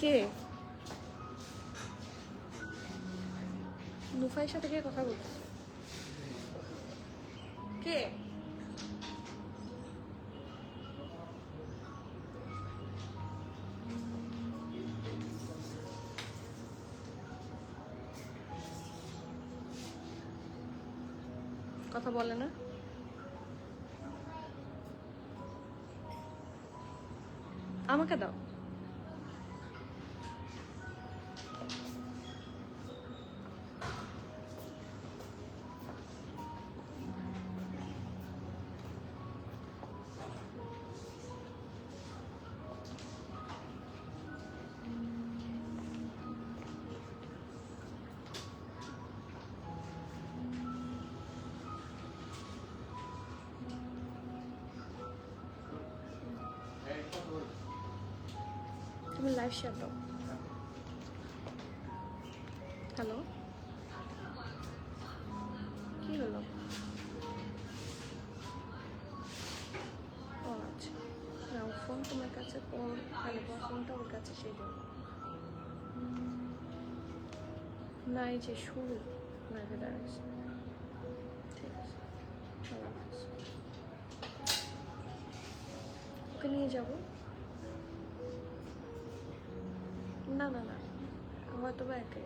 কে? নুফাইয়ের সাথে কে কথা বলছে? কে? কথা বলে না? আমাকে দাও। তুমি লাইভ শেয়ার দাও। হ্যালো, কি হলো? ও আচ্ছা, না ফোন তোমার কাছে, ফোনটা ওর কাছে, সেই জন্য। না এই যে শুরু লাইভে দাঁড়াইছে। ঠিক আছে, আল্লাহ হাফেজ। ওকে নিয়ে যাবো? না না না, হয়তো বা একাই।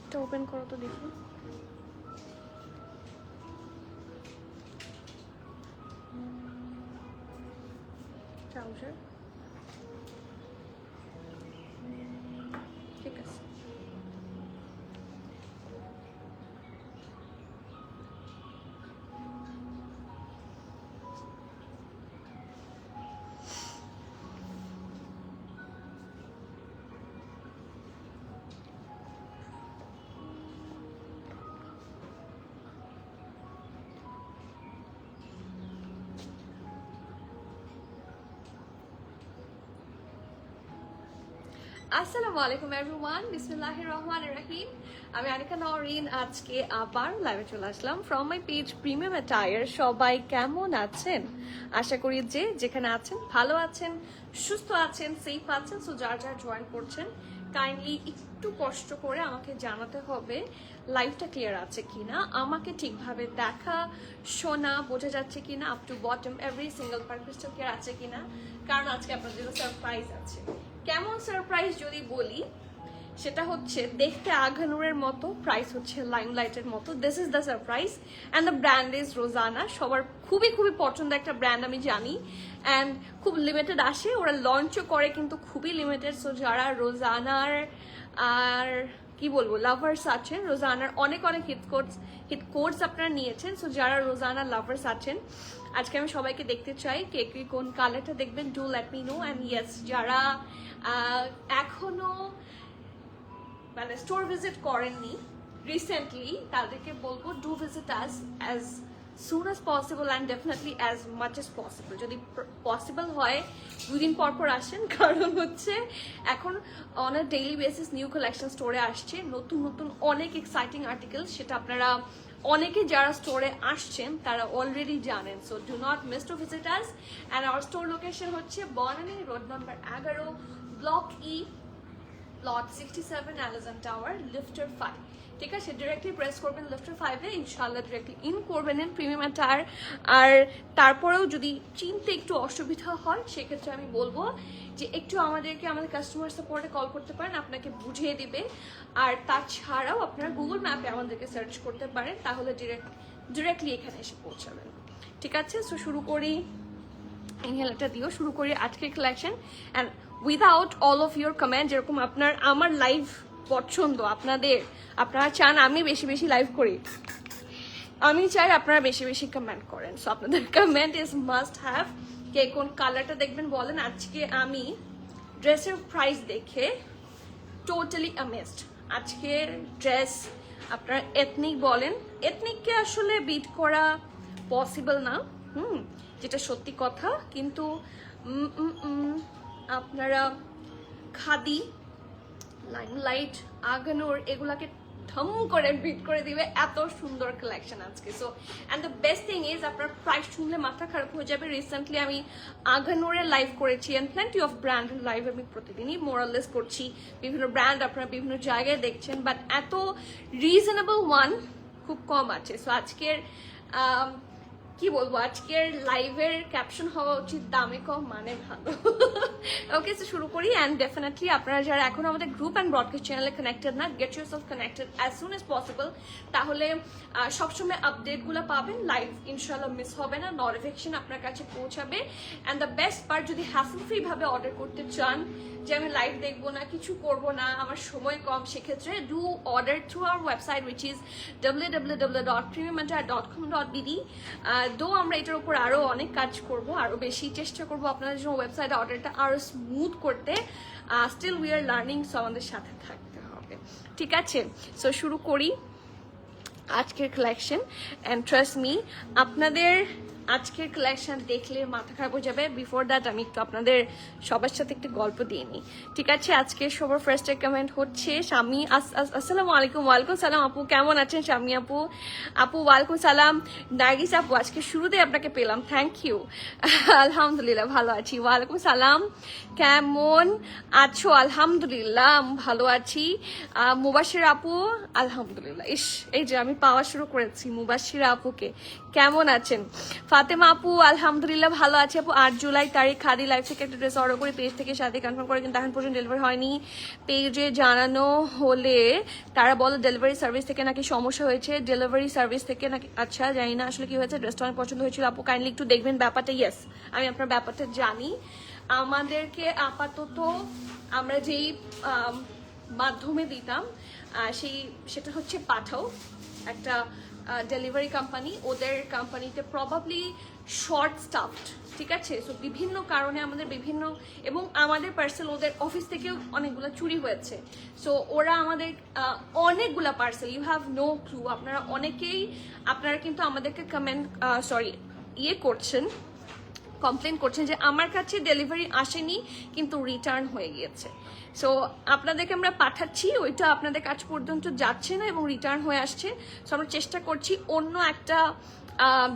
এটা ওপেন করো তো দেখি। ট্রাউজার ঠিক আছে। আসসালামু আলাইকুম এভরিওয়ান, বিসমিল্লাহির রহমানির রহিম। আমি আনিকা নওরিন আজকে আবার লাইভে চলে আসলাম from my page Premium Attire. সবাই কেমন আছেন? আশা করি যে যেখানে আছেন ভালো আছেন, সুস্থ আছেন, সেফ আছেন। সো যার যার জয়েন করছেন কাইন্ডলি একটু কষ্ট করে আমাকে জানাতে হবে লাইভটা ক্লিয়ার আছে কিনা, আমাকে ঠিকভাবে দেখা শোনা বোঝা যাচ্ছে কিনা, up to bottom every single part crystal clear আছে কিনা, কারণ আজকে আপনাদের জন্য সারপ্রাইজ আছে। কেমন সারপ্রাইজ যদি বলি, সেটা হচ্ছে দেখতে আঘানুরের মতো, প্রাইস হচ্ছে লাইমলাইটের মতো। This is the surprise and the brand is Rozana. সবার খুবই খুবই পছন্দ একটা ব্র্যান্ড আমি জানি, অ্যান্ড খুব লিমিটেড আসে, ওরা লঞ্চও করে কিন্তু খুবই লিমিটেড। সো যারা রোজানার আর কি বলবো লাভার্স আছেন, রোজানার অনেক অনেক হিট কোর্স আপনারা নিয়েছেন। সো যারা রোজানার লাভার্স আছেন, আজকে আমি সবাইকে দেখতে চাই কে কি কোন কালারটা দেখবেন, do let me no. And yes, যারা এখনো মানে স্টোর ভিজিট করেননি রিসেন্টলি, তাদেরকে বলবো do visit us as soon as possible and definitely as much as possible. যদি পসিবল হয় দুদিন পর পর আসেন, কারণ হচ্ছে এখন on a daily basis new collection স্টোরে আসছে, নতুন নতুন অনেক এক্সাইটিং আর্টিকেল, সেটা আপনারা অনেকে যারা স্টোরে আসছেন তারা অলরেডি জানেন। So do not miss to visit us. And our store location হচ্ছে Banani road number 11, block E, plot 67, Alazan tower, লিফটার 5। ঠিক আছে, ডিরেক্টলি প্রেস করবেন লিফটার 5-এ, ইনশাল্লাহ ডিরেক্টলি ইন করবেন প্রিমিয়াম অ্যাটায়ার। আর তারপরেও যদি চিনতে একটু অসুবিধা হয়, সেক্ষেত্রে আমি বলবো যে একটু আমাদের কাস্টমার সাপোর্টে কল করতে পারেন, আপনাকে বুঝিয়ে দিবে। আর তাছাড়াও আপনারা গুগল ম্যাপে আমাদেরকে সার্চ করতে পারেন, তাহলে ডিরেক্টলি এখানে এসে পৌঁছাবেন। ঠিক আছে, সো শুরু করি, ইনহেলারটা দিও, শুরু করি আজকের collection. And without all of your comment, যেরকম আমার লাইভ পছন্দ, আপনারা চান আমি বেশি বেশি লাইভ করি, আমি চাই আপনারা বেশি বেশি কমেন্ট করেন। সো আপনাদের কমেন্ট ইজ মাস্ট হ্যাভ। কে কোন কালারটা দেখবেন বলেন। আজকে আমি ড্রেসের প্রাইস দেখে টোটালি অ্যামেজড। আজকের ড্রেস আপনারা এথনিক বলেন, এথনিককে আসলে বিট করা পসিবল না, যেটা সত্যি কথা। কিন্তু আপনারা খাদি লাইমলাইট, আগানোর এগুলাকে ধম করে বিট করে দিবে, এত সুন্দর কালেকশন আজকে। So and the best thing is আপনার প্রাইস শুনলে মাথা খারাপ হয়ে যাবে। রিসেন্টলি আমি আগানোরের লাইভ করেছি অ্যান্ড প্লেন্টি অফ ব্র্যান্ডের লাইভ আমি প্রতিদিনই মোরাললেস করছি, বিভিন্ন ব্র্যান্ড আপনারা বিভিন্ন জায়গায় দেখছেন, বাট এত রিজনেবল ওয়ান খুব কম আছে। সো আজকের কি বলবো, আজকের লাইভের ক্যাপশন হওয়া উচিত দামে কম মানে ভালো। ওকে, তো শুরু করি। অ্যান্ড ডেফিনেটলি আপনারা যারা এখন আমাদের গ্রুপ অ্যান্ড ব্রডকাস্ট চ্যানেলে কানেক্টেড না, get yourself connected as soon as possible, তাহলে সবসময় আপডেটগুলো পাবেন, লাইভ ইনশাল্লাহ মিস হবে না, নোটিফিকেশন আপনার কাছে পৌঁছাবে। অ্যান্ড দ্য বেস্ট পার্ট, যদি হ্যাসেল ফ্রি ভাবে অর্ডার করতে চান, যে আমি লাইভ দেখবো না, কিছু করবো না, আমার সময় কম, সেক্ষেত্রে do order through hour website which is www.premiumattire.com.bd। দো আমরা এটার উপর আরো অনেক কাজ করব, আরো বেশি চেষ্টা করব আপনাদের জন্য ওয়েবসাইট অর্ডারটা আরো স্মুথ করতে। Still we are learning, so আমাদের সাথে থাকতে হবে, ঠিক আছে? সো শুরু করি আজকের কালেকশন। অ্যান্ড ট্রাস্ট মি, আপনাদের আজকের কালেকশন দেখলে মাথা খারাপ হয়ে যাবে। বিফোর দ্যাট আমি একটু আপনাদের সবার সাথে একটু গল্প দিয়ে নিই, ঠিক আছে? আজকে সবার ফার্স্ট কমেন্ট হচ্ছে স্বামী। আসসালামু আলাইকুম। ওয়ালাইকুম সালাম আপু, কেমন আছেন স্বামী আপু? আপু ওয়ালাইকুম সালাম। নার্গিস আপু, আজকে শুরুতেই আপনাকে পেলাম, থ্যাংক ইউ। আলহামদুলিল্লাহ ভালো আছি। ওয়ালাইকুম সালাম, কেমন আছো? আলহামদুলিল্লাহ ভালো আছি। মুবাশির আপু, আলহামদুলিল্লাহ। ইস, এই যে আমি পাওয়া শুরু করেছি মুবাশির আপুকে, কেমন আছেন? ফাতেমা আপু, আলহামদুলিল্লাহ ভালো আছে আপু। 8 জুলাই তারিখ খাদি লাইফ থেকে একটা ড্রেস অর্ডার করে পেজ থেকে সাথে কনফার্ম করে, কিন্তু এখন পর্যন্ত ডেলিভারি হয়নি। পেজে জানানো হলে তারা বলে ডেলিভারি সার্ভিস থেকে নাকি সমস্যা হয়েছে। ডেলিভারি সার্ভিস থেকে নাকি, আচ্ছা জানি না আসলে কি হয়েছে। ড্রেসটা অনেক পছন্দ হয়েছিল আপু, কাইন্ডলি একটু দেখবেন ব্যাপারটা। ইয়েস, আমি আপনার ব্যাপারটা জানি। আমাদেরকে আপাতত আমরা যেই মাধ্যমে দিতাম সেটা হচ্ছে পাঠাও, একটা ডেলিভারি কোম্পানি। ওদের কোম্পানিতে প্রবাবলি শর্ট স্টাফড, ঠিক আছে? সো বিভিন্ন কারণে আমাদের বিভিন্ন, এবং আমাদের পার্সেল ওদের অফিস থেকেও অনেকগুলো চুরি হয়েছে। সো ওরা আমাদের অনেকগুলা parcel, you have no clue. আপনারা কিন্তু আমাদেরকে কমপ্লেন করছেন যে আমার কাছে ডেলিভারি আসেনি কিন্তু রিটার্ন হয়ে গিয়েছে। সো আপনাদেরকে আমরা পাঠাচ্ছি, ওইটা আপনাদের কাছ পর্যন্ত যাচ্ছে না এবং রিটার্ন হয়ে আসছে। সো আমরা চেষ্টা করছি অন্য একটা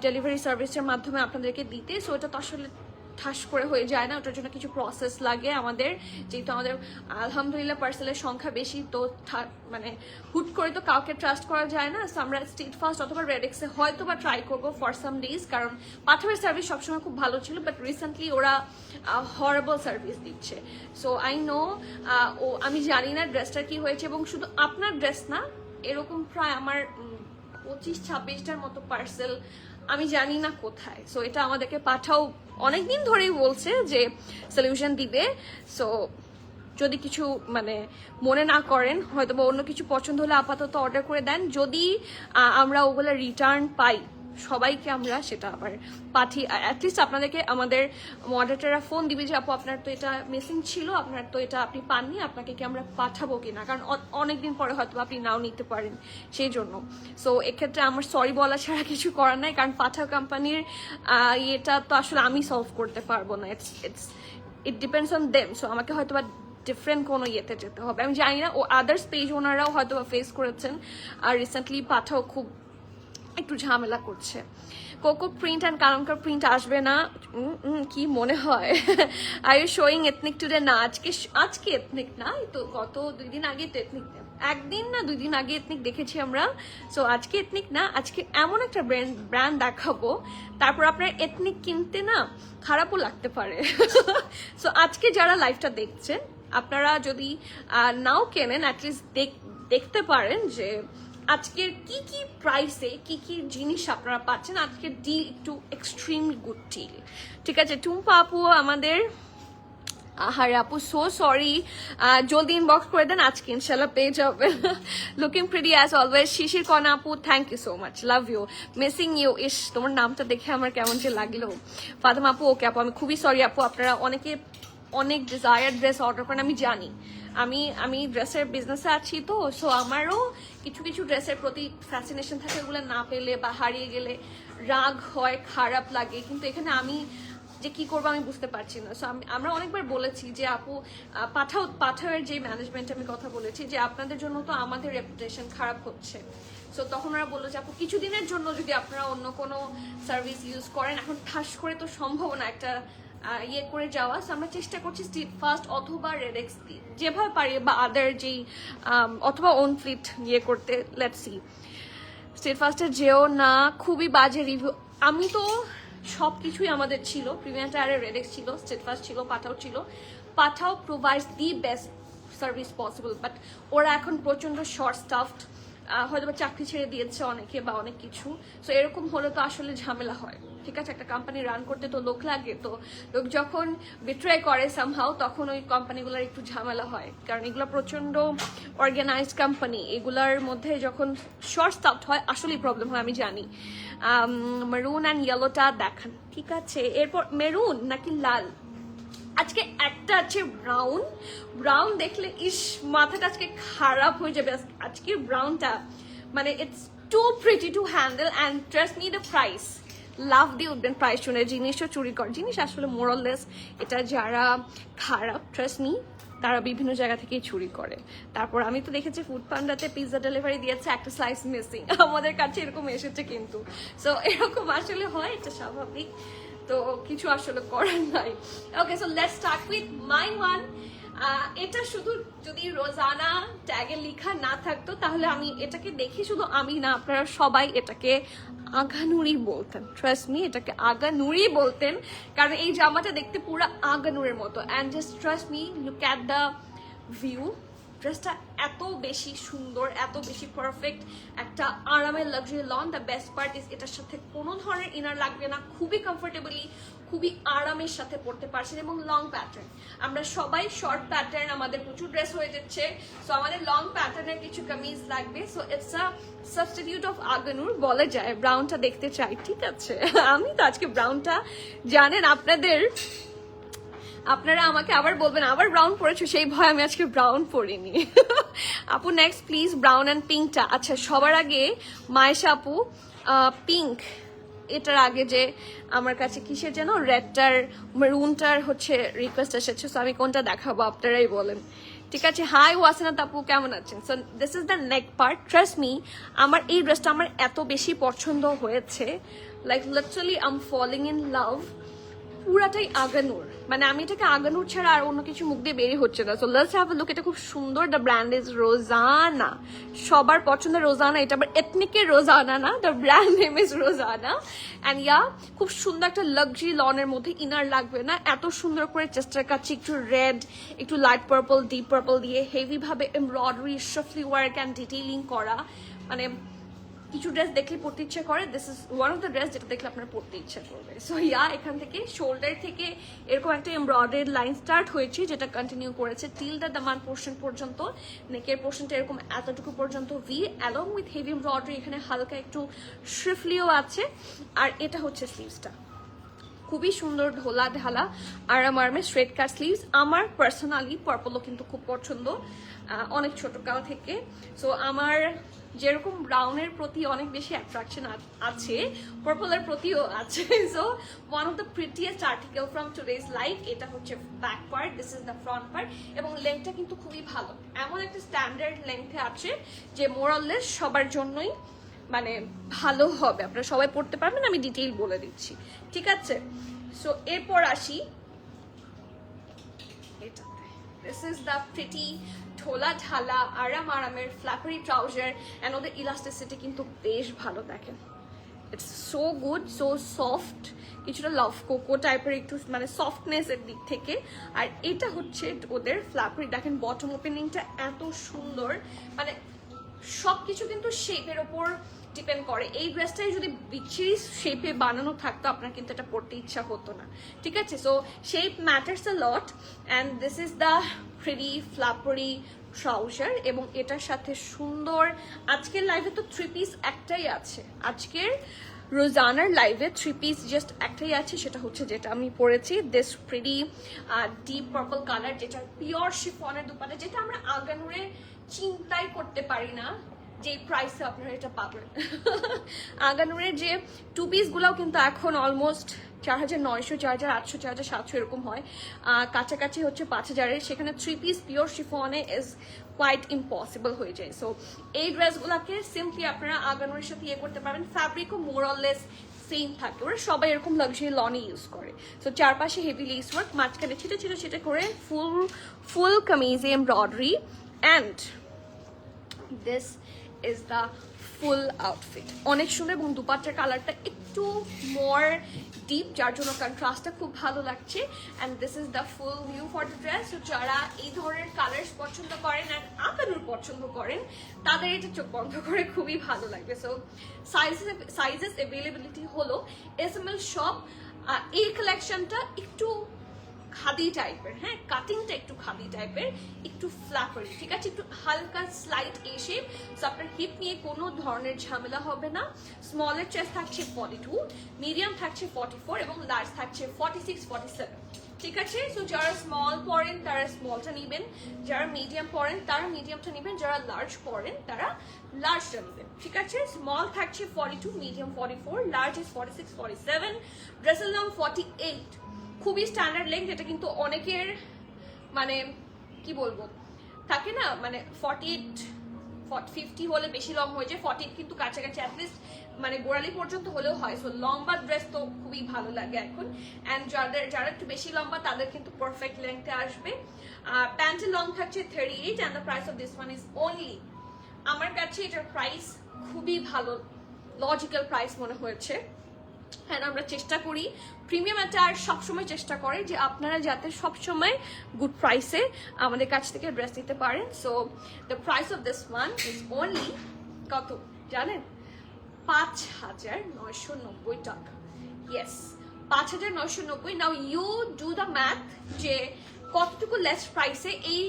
ডেলিভারি সার্ভিসের মাধ্যমে আপনাদেরকে দিতে। সো এটা তো আসলে ঠাস করে হয়ে যায় না, ওটার জন্য কিছু প্রসেস লাগে আমাদের। যেহেতু আমাদের আলহামদুলিল্লাহ পার্সেলের সংখ্যা বেশি, তো মানে হুট করে তো কাউকে ট্রাস্ট করা যায় না। সো আমরা স্ট্রিট ফাস্ট অথবা রেডেক্সে হয়তো বা ট্রাই করবো ফর সাম ডেজ, কারণ পাঠাবের সার্ভিস সবসময় খুব ভালো ছিল, বাট রিসেন্টলি ওরা হরেবল সার্ভিস দিচ্ছে। সো আই নো, আমি জানি না ড্রেসটার কি হয়েছে, এবং শুধু আপনার ড্রেস না, এরকম প্রায় আমার 25-26টার মতো পার্সেল আমি জানি না কোথায়। সো এটা আমাদেরকে পাঠাও অনেকদিন ধরেই বলছে যে সলিউশন দিবে। সো যদি কিছু মানে মনে না করেন, হয়তো বা অন্য কিছু পছন্দ হলে আপাতত অর্ডার করে দেন। যদি আমরা ওগুলো রিটার্ন পাই, সবাইকে আমরা সেটা আবার পাঠিয়ে, অ্যাটলিস্ট আপনাদেরকে আমাদের মডারেটররা ফোন দিবে যে আপু আপনার তো এটা মিসিং ছিল, আপনার তো এটা আপনি পাননি, আপনাকে কি আমরা পাঠাবো কিনা, কারণ অনেকদিন পরে হয়তো আপনি নাও নিতে পারেন, সেই জন্য। সো এক্ষেত্রে আমার সরি বলা ছাড়া কিছু করার নাই, কারণ পাঠা কোম্পানির এটা তো আসলে আমি সলভ করতে পারবো না। It depends on them. So আমাকে হয়তো বা ডিফারেন্ট কোনো ইয়েতে যেতে হবে, আমি জানি না। ও আদার্স পেজ ওনারাও হয়তো বা ফেস করেছেন, আর রিসেন্টলি পাঠাও খুব একটু ঝামেলা করছে। Coco print and kalamkari print আসবে না কি মনে হয়? Are you showing ethnic today? না, আজকে এথনিক না, তো গত 2 দিন আগে তো এথনিক, 1 দিন না 2 দিন আগে এথনিক দেখেছি আমরা। সো আজকে এথনিক না, আজকে এমন একটা ব্র্যান্ড দেখাবো, তারপর আপনার এথনিক কিনতে না খারাপও লাগতে পারে। সো আজকে যারা লাইভটা দেখছেন, আপনারা যদি নাও কেনেন, অ্যাটলিস্ট দেখতে পারেন যে আজকের কি কি প্রাইসে কি কি জিনিস আপনারা পাচ্ছেন। আজকের ডিল একটু এক্সট্রিমলি গুড ডিল, ঠিক আছে? টুম্পা আপু আমাদের, আহারে আপু সো সরি, জলদি ইনবক্স করে দেন, আজকে ইনশাল্লাহ পেয়ে যাবেন। Looking pretty as always. Shishir Kona আপু, thank you so much, love you, missing you. ইস, তোমার নামটা দেখে আমার কেমন যে লাগলো। ফাতেমা আপু, ওকে আপু আমি খুবই সরি আপু, আপনারা অনেক ডিজায়ার ড্রেস অর্ডার করেন, আমি জানি। আমি ড্রেসের বিজনেসে আছি, তো সো আমারও কিছু ড্রেসের প্রতি ফ্যাসিনেশন থাকে, ওগুলো না পেলে বা হারিয়ে গেলে রাগ হয়, খারাপ লাগে। কিন্তু এখানে আমি যে কি করবো আমি বুঝতে পারছি না। সো আমরা অনেকবার বলেছি যে আপু পাঠাওয়ের যে ম্যানেজমেন্ট আমি কথা বলেছি যে আপনাদের জন্য তো আমাদের রেপুটেশন খারাপ হচ্ছে। সো তখন ওরা বললো যে আপু কিছুদিনের জন্য যদি আপনারা অন্য কোনো সার্ভিস ইউজ করেন, এখন ঠাস করে তো সম্ভব না একটা ইয়ে করে যাওয়া। সো আমরা চেষ্টা করছি স্ট্রিট ফাস্ট অথবা রেডেক্স যেভাবে পারি, বা আদার যেই অথবা ওন ফ্লিট ইয়ে করতে। লেটস সি, স্ট্রিট ফাস্টে যেও না, খুবই বাজে রিভিউ। আমি তো সব কিছুই আমাদের ছিল, প্রিমিয়াম টায়ারের রেডেক্স ছিল, স্ট্রিট ফাস্ট ছিল, পাঠাও ছিল। Pathao provides the best service possible, but ওরা এখন প্রচণ্ড শর্ট স্টাফড, হয়তো বা চাকরি ছেড়ে দিয়েছে অনেকে বা অনেক কিছু। সো এরকম হলে তো আসলে ঝামেলা হয়, ঠিক আছে? একটা কোম্পানি রান করতে তো লোক লাগে, তো লোক যখন বিট্রে করে সামহাও তখন ওই কোম্পানিগুলোর একটু ঝামেলা হয়, কারণ এগুলো প্রচণ্ড অর্গানাইজড কোম্পানি। এগুলার মধ্যে যখন শর্ট স্টাফড হয় আসলেই প্রবলেম হয়, আমি জানি। মেরুন অ্যান্ড ইয়েলোটা দেখান, ঠিক আছে? এরপর মেরুন নাকি লাল? আজকে একটা আছে ব্রাউন। ব্রাউন দেখলে ইস মাথাটা আজকে খারাপ হয়ে যাবে। আজকে ব্রাউনটা মানে it's too pretty to handle and trust me the price. লাভ দিয়ে উঠবেন প্রাইস শুনে। জিনিসও চুরি করে, জিনিস আসলে মোরাললেস। এটা যারা খারাপ ট্রাস্ট মি তারা বিভিন্ন জায়গা থেকেই চুরি করে। তারপর আমি তো দেখেছি ফুড পান্ডাতে পিৎজা ডেলিভারি দিয়েছে, একটা স্লাইস মিসিং। আমাদের কাছে এরকম এসেছে কিন্তু। সো এরকম আসলে হয়, এটা স্বাভাবিক, তো কিছু আসলে করার নাই। Okay, so let's start with my one. এটা শুধু যদি রোজানা ট্যাগে লেখা না থাকতো তাহলে আমি এটাকে দেখি, শুধু আমি না আপনারা সবাই এটাকে আগানুরি বলতেন। ট্রাস্ট মি, এটাকে আগানুরি বলতেন, কারণ এই জামাটা দেখতে পুরো আগানুরের মতো। And just trust me, look at the view. ড্রেসটা এত বেশি সুন্দর, এত বেশি পারফেক্ট, একটা আরামের luxury loan. The best part is এটার সাথে কোনো ধরনের ইনার লাগবে না, খুবই কমফোর্টেবলি, খুবই আরামের সাথে পরতে পারছেন। এবং লং প্যাটার্ন, আমরা সবাই শর্ট প্যাটার্ন, আমাদের প্রচুর ড্রেস হয়ে যাচ্ছে, সো আমাদের লং প্যাটার্নের কিছু কামিজ লাগবে। So it's a substitute of Aganoor বলা যায়। ব্রাউনটা দেখতে চাই, ঠিক আছে? আমি তো আজকে ব্রাউনটা জানেন আপনারা আমাকে আবার বলবেন আবার ব্রাউন পরেছো, সেই ভয় আমি আজকে ব্রাউন পরিনি। আপু নেক্সট প্লিজ, ব্রাউন অ্যান্ড পিঙ্কটা। আচ্ছা, সবার আগে মায়েশা আপু পিঙ্ক, এটার আগে যে আমার কাছে কিসের যেন রেডটার মেরুনটার হচ্ছে রিকোয়েস্ট এসেছে, সো আমি কোনটা দেখাবো আপনারাই বলেন, ঠিক আছে? হাই ওয়াসিনা আপু, কেমন আছেন? So this is the neck part. Trust me, আমার এই ড্রেসটা আমার এত বেশি পছন্দ হয়েছে, like literally I am falling in love. পুরাটাই আগানুর, মানে আমি এটাকে আগানুর ছাড়া আর অন্য কিছু মুখ দিয়ে বেরিয়ে হচ্ছে না। So let's have a look. এটা খুব সুন্দর। দ্য ব্র্যান্ড ইজ রোজানা, সবার পছন্দের রোজানা। এটা আবার এথনিকের রোজানা না, the brand name is Rozana. And yeah, খুব সুন্দর একটা লাক্সারি লনের মধ্যে, ইনার লাগবে না, এত সুন্দর করে চেস্টার কাছে একটু রেড, একটু লাইট পার্পল, ডিপ পার্পল দিয়ে হেভি ভাবে এমব্রয়ডারি, শফলি ওয়ার্ক অ্যান্ড ডিটেইলিং করা। মানে কিছু ড্রেস দেখলে পড়তে ইচ্ছা করে, this is one of the dress যেটা দেখলে আপনার পড়তে ইচ্ছা করবে। সো ইয়া, এখান থেকে শোল্ডার থেকে এরকম একটা এমব্রয়ডারি লাইন স্টার্ট হয়েছে, যেটা কন্টিনিউ করেছে টিল দ্য দামান পোর্শন পর্যন্ত। নেকের পোর্শনটা এরকম এতটুকু পর্যন্ত V, along with heavy embroidery. এখানে হালকা একটু শ্রিফলিও আছে। আর এটা হচ্ছে স্লিভসটা, খুবই সুন্দর ঢোলা ঢালা আরাম আরামে স্ট্রেট কাট স্লিভস। আমার পার্সোনালি পার্পলও কিন্তু খুব পছন্দ, অনেক ছোটকাল থেকে। সো আমার যেরকম ব্রাউনের প্রতি অনেক বেশি অ্যাট্রাকশন আছে, পার্পলের প্রতিও আছে। So one of the prettiest article from today's life. এটা হচ্ছে back part, this is the front part. এবং লেন্থটা কিন্তু খুবই ভালো, এমন একটা স্ট্যান্ডার্ড লেন্থে আছে যে মোরাললেস সবার জন্যই মানে ভালো হবে, আপনারা সবাই পড়তে পারবেন। আমি ডিটেইল বলে দিচ্ছি, ঠিক আছে? সো এরপর আসি এটাতে। দিস ইজ দ্য প্রিটি ঢোলা ঢালা আরামের ফ্ল্যাপারি ট্রাউজার, অ্যান্ড ওদের ইলাস্টিসিটি কিন্তু বেশ ভালো। দেখেন, it's so good, so soft, কিছুটা লাভ কোকো টাইপের একটু মানে সফটনেস এর দিক থেকে। আর এটা হচ্ছে ওদের ফ্ল্যাপারি। দেখেন বটম ওপেনিংটা এত সুন্দর, মানে সবকিছু কিন্তু শেপের ওপর ডিপেন্ড করে। এই ড্রেসটাই যদি বিচ্ছিরি শেপে বানানো থাকতো আপনার কিন্তু এটা পরতে ইচ্ছা হতো না, ঠিক আছে? So shape matters a lot. And this is the pretty flappery trouser. এবং এটার সাথে সুন্দর, আজকের লাইভে তো থ্রি পিস একটাই আছে, আজকের রোজানার লাইভে থ্রি পিস জাস্ট একটাই আছে, সেটা হচ্ছে যেটা আমি পরেছি, this pretty deep purple colour, যেটা পিওর শিফনের দুপাট্টা, যেটা আমরা আগানুরে চিন্তাই করতে পারি না যে প্রাইসে আপনারা এটা পাবেন। আগানুরের যে টু পিসগুলোও কিন্তু এখন অলমোস্ট 4900, 4800, 4700 এরকম হয়, কাছাকাছি হচ্ছে 5000-এর। সেখানে 3 পিস পিওর শিফনে ইজ কোয়াইট ইম্পসিবল হয়ে যায়। সো এই ড্রেসগুলোকে সিম্পলি আপনারা আগানুরের সাথে ইয়ে করতে পারবেন। ফ্যাব্রিকও মোর অর লেস সেম থাকে, ওরা সবাই এরকম লাক্সারি লনই ইউজ করে। সো চারপাশে হেভি লেস ওয়ার্ক, মাঝখানে ছিটে ছিটে ছিটে করে ফুল কামিজে embroidery, and this is the full outfit. অনেক সুন্দর, এবং দুপাট্টার কালারটা একটু মোর ডিপ, যার জন্য কন্ট্রাস্টটা খুব ভালো লাগছে। And this is the full view for the dress. যারা এই ধরনের কালার্স পছন্দ করেন অ্যান্ড আকানুর পছন্দ করেন, তাদের এটা চোখ বন্ধ করে খুবই ভালো লাগবে। সো সাইজেস অ্যাভেলেবিলিটি হলো SML শপ। এই কালেকশনটা একটু খাদি টাইপের, হ্যাঁ, কাটিংটা একটু খাদি টাইপের, একটু ফ্ল্যাপারি, ঠিক আছে, একটু হালকা স্লাইট এ শেপ। সো আপনার হিপ নিয়ে কোনো ধরনের ঝামেলা হবে না। স্মলের চেস্ট থাকছে 42, মিডিয়াম থাকছে 44, এবং লার্জ থাকছে 46, 47, ঠিক আছে। সো যারা স্মল পরেন তারা স্মলটা নেবেন, যারা মিডিয়াম পরেন তারা মিডিয়ামটা নেবেন, যারা লার্জ পরেন তারা লার্জটা নেবেন, ঠিক আছে। স্মল থাকছে 42, মিডিয়াম 44, লার্জ ইজ 46, 47, ড্রেসের লং 48, খুবই স্ট্যান্ডার্ড লেন্থ। এটা কিন্তু অনেকের মানে কি বলবো থাকে না, মানে 48, 50 হলে বেশি লং হয়ে যায়, 40 কিন্তু কাছাকাছি অ্যাটলিস্ট মানে গোড়ালি পর্যন্ত হলেও হয়। সো লম্বা ড্রেস তো খুবই ভালো লাগে এখন, অ্যান্ড যারা একটু বেশি লম্বা তাদের কিন্তু পারফেক্ট লেন্থে আসবে। প্যান্টের লং থাকছে 38, and the price of this one is only, আমার কাছে এটার প্রাইস খুবই ভালো, লজিক্যাল প্রাইস মনে হয়েছে। হ্যাঁ, আমরা চেষ্টা করি, প্রিমিয়াম অ্যাটায়ার সবসময় চেষ্টা করে যে আপনারা যাতে সবসময় গুড প্রাইসে আমাদের কাছ থেকে ড্রেস নিতে পারেন। So the price of this one is only কত জানেন? 5990 টাকা। Yes, 5990। Now you do the math যে কতটুকু লেস প্রাইসে এই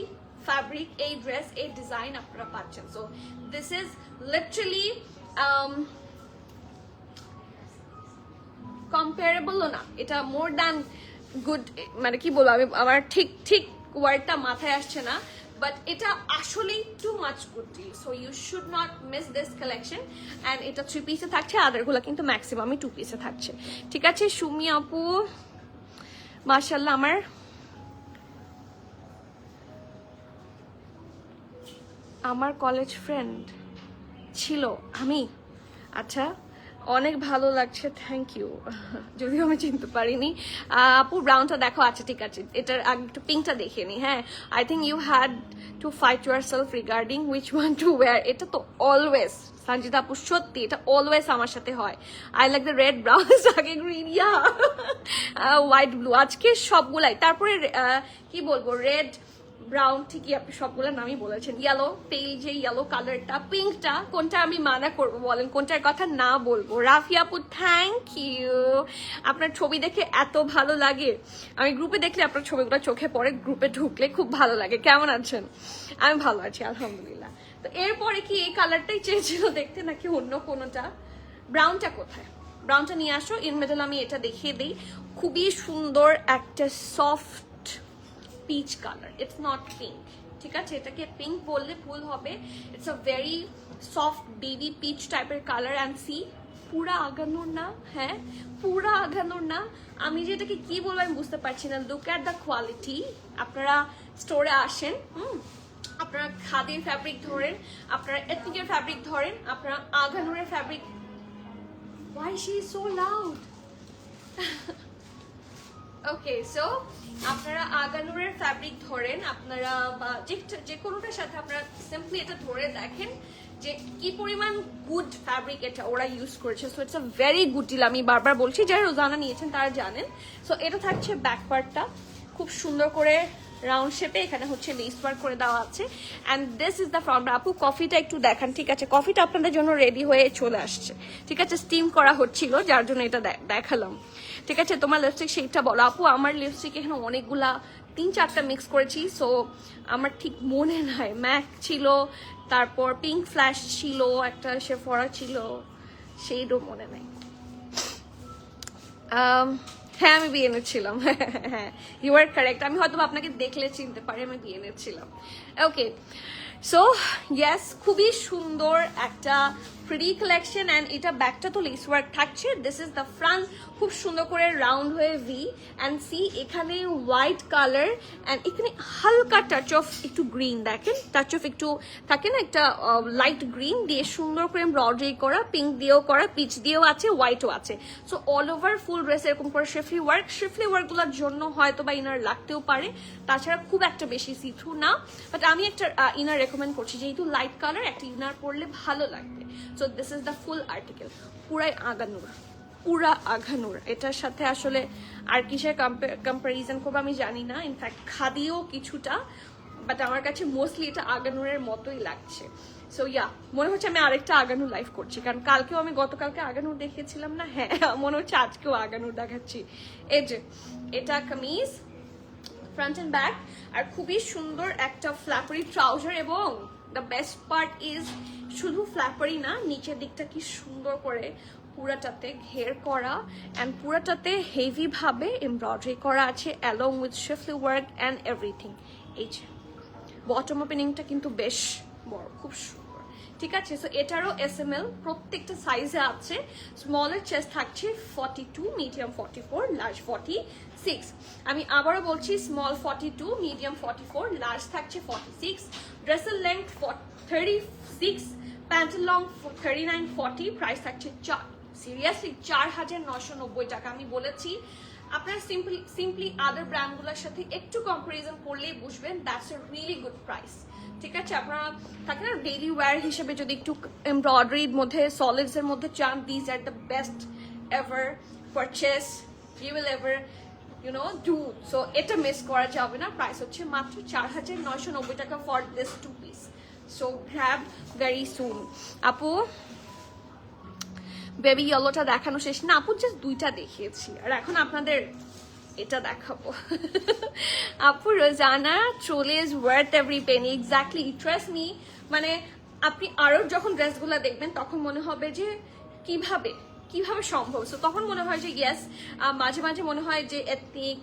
ফ্যাব্রিক, এই ড্রেস, এই ডিজাইন আপনারা পাচ্ছেন। সো দিস ইজ লিটারালি কম্পারেবলও না, এটা মোর দ্যান গুড, মানে কি বলবো আমি, আমার ঠিক ওয়ার্ডটা মাথায় আসছে না, বাট এটা আসলেই too much good deal. So you should not miss this collection. And এটা 3 পিসে থাকছে, আদারগুলো কিন্তু ম্যাক্সিমামই 2 পিসে থাকছে, ঠিক আছে। সুমি আপু মাশাআল্লাহ, আমার কলেজ ফ্রেন্ড ছিল আমি, আচ্ছা অনেক ভালো লাগছে, থ্যাংক ইউ। যদিও আমি চিনতে পারিনি আপু, ব্রাউনটা দেখো, আচ্ছা ঠিক আছে, এটার আগে একটু পিঙ্কটা দেখে নি। হ্যাঁ, I think you had to fight yourself regarding which one to wear. এটা তো অলওয়েজ সঞ্জিতা আপু, সত্যি এটা অলওয়েজ আমার সাথে হয়। I like the red, brown, আগে গ্রিন, ইয়া হোয়াইট, ব্লু, আজকে সবগুলাই। তারপরে কি বলবো, রেড, ব্রাউন, ঠিকই আপনি সবগুলোর নামই বলেছেন। ইয়েলো, পেল যে ইয়েলো কালারটা, পিঙ্কটা, কোনটা আমি মানা করবো বলেন, কোনটার কথা না বলবো? রাফি আপু থ্যাংক ইউ, আপনার ছবি দেখে এত ভালো লাগে। আমি গ্রুপে দেখলে আপনার ছবিগুলো চোখে পড়ে, গ্রুপে ঢুকলে খুব ভালো লাগে। কেমন আছেন? আমি ভালো আছি আলহামদুলিল্লাহ। তো এরপরে কি এই কালারটাই চেয়েছিল দেখতে নাকি অন্য কোনোটা? ব্রাউনটা কোথায়? ব্রাউনটা নিয়ে আসো। এর মিডল আমি এটা দেখিয়ে দিই, খুবই সুন্দর একটা soft peach colour, it's not pink, ঠিক আছে, এটাকে পিঙ্ক বললে ভুল হবে। It's a very soft baby peach টাইপের কালার। অ্যান্ড সি, পুরা আগানোর না, হ্যাঁ পুরা আগানোর না, আমি যে এটাকে কি বলবো আমি বুঝতে পারছি না। Look at the quality. আপনারা স্টোরে আসেন, আপনারা খাদির ফ্যাব্রিক ধরেন, আপনারা এথনিকের ফ্যাব্রিক ধরেন, আপনারা আগানোরের fabric. Why she is so loud? Okay, so আপনারা আগানুরের ফ্যাব্রিক ধরেন, আপনারা বা যে কোনোটার সাথে আপনারা সিম্পলি এটা ধরে দেখেন যে কি পরিমাণ গুড ফ্যাব্রিক এটা ওরা ইউজ করেছে। So it's a very good deal, আমি বারবার বলছি, যারা রোজানা নিয়েছেন তারা জানেন। সো এটা থাকছে ব্যাক পার্টটা খুব সুন্দর করে রাউন্ড শেপে, এখানে হচ্ছে লেস ওয়ার্ক করে দেওয়া আছে। And this is the front. আপু কফিটা একটু দেখান, ঠিক আছে, কফিটা আপনাদের জন্য রেডি হয়ে চলে আসছে, ঠিক আছে, স্টিম করা হচ্ছিল যার জন্য এটা দেখালাম, ঠিক আছে। তোমার লিপস্টিক শেডটা বলো। আপু আমার লিপস্টিক এখানে অনেকগুলা 3-4টা মিক্স করেছি, সো আমার ঠিক মনে নাই। ম্যাক ছিল, তারপর পিঙ্ক ফ্ল্যাশ ছিল, একটা সেফরা ছিল, সেইটাও মনে নাই। হ্যাঁ আমি বিএনএ ছিলাম, হ্যাঁ ইউ আর কারেক্ট। আমি হয়তো আপনাকে দেখলে চিনতে পারি, আমি বিএনএ ছিলাম। ওকে, সো ইয়েস, খুবই সুন্দর একটা প্রিটি কালেকশন। অ্যান্ড এটা ব্যাকটা তো লেস ওয়ার্ক থাকছে। দিস ইজ দ্য ফ্রন্ট, খুব সুন্দর করে রাউন্ড হয়ে ভি। অ্যান্ড সি এখানে হোয়াইট কালার অ্যান্ড এখানে হালকা টাচ অফ একটু গ্রিন, দেখেন টাচ অফ একটু থাকে না একটা লাইট গ্রিন দিয়ে সুন্দর করে এমব্রয়ডারি করা, পিঙ্ক দিয়েও করা, পিচ দিয়েও আছে, হোয়াইটও আছে। সো অল ওভার ফুল ড্রেস এরকম করে শিফলি ওয়ার্কগুলোর জন্য হয়তো বা ইনার লাগতেও পারে, তাছাড়া খুব একটা বেশি সি থ্রু না। বাট আমি একটা ইনার রেকমেন্ড করছি, যেহেতু লাইট কালার একটা ইনার পরলে ভালো লাগবে। So this is the full article, পুরাই আঘানুর। এটার সাথে আসলে আর কিসের কম্পারিজন করবো আমি জানি না, ইনফ্যাক্ট খাদিও কিছুটা, বাট আমার কাছে মোস্টলি এটা আগানুরের মতোই লাগছে। সো ইয়া, মনে হচ্ছে আমি আরেকটা আগানুর লাইভ করছি, কারণ কালকেও আমি গতকালকে আগানুর দেখিয়েছিলাম না, হ্যাঁ মনে হচ্ছে আজকেও আগানুর দেখাচ্ছি। এই যে এটা কামিজ, ফ্রন্ট অ্যান্ড ব্যাক, আর খুবই সুন্দর একটা ফ্ল্যাপারি ট্রাউজার। এবং দ্য বেস্ট পার্ট ইজ শুধু ফ্ল্যাপারি না, নিচের দিকটা কি সুন্দর করে পুরাটাতে ঘের করা অ্যান্ড পুরাটাতে হেভি ভাবে এমব্রয়ডারি করা আছে along with শিফলি work and everything. এই যে বটম ওপেনিংটা কিন্তু বেশ বড়, খুব সুন্দর, ঠিক আছে। সো এটারও SML প্রত্যেকটা সাইজে আছে। স্মলের চেস্ট থাকছে 42, মিডিয়াম 44, লার্জ 46। আমি আবারও বলছি, স্মল 42, মিডিয়াম 44, লার্জ থাকছে 46। ড্রেসের লেন্থ 36, প্যান্টের লং 39, 40। প্রাইস থাকছে সিরিয়াসলি 4,990 টাকা। আমি বলেছি আপনারা সিম্পলি আদার ব্র্যান্ডগুলোর সাথে একটু কম্পারিজন করলেই বুঝবেন that's a really good price, ঠিক আছে। আপনারা থাকে না ডেইলি ওয়্যার হিসেবে যদি একটু এমব্রয়ডারির মধ্যে সলিডস এর মধ্যে চান, this are the best ever purchase you will ever do. So এটা মিস করা যাবে না। প্রাইস হচ্ছে মাত্র 4,990 টাকা for this 2 piece. So grab very soon. আপু বেবি ইয়েলোটা দেখানো শেষ না আপু, জাস্ট 2টা দেখিয়েছি, আর এখন আপনাদের এটা দেখাবো। আপু রোজানা চলে is worth every Penney, exactly, trust me. মানে আপনি আরো যখন ড্রেসগুলো দেখবেন তখন মনে হবে যে কিভাবে সম্ভব। সো তখন মনে হয় যে ইয়েস, মাঝে মাঝে মনে হয় যে এথনিক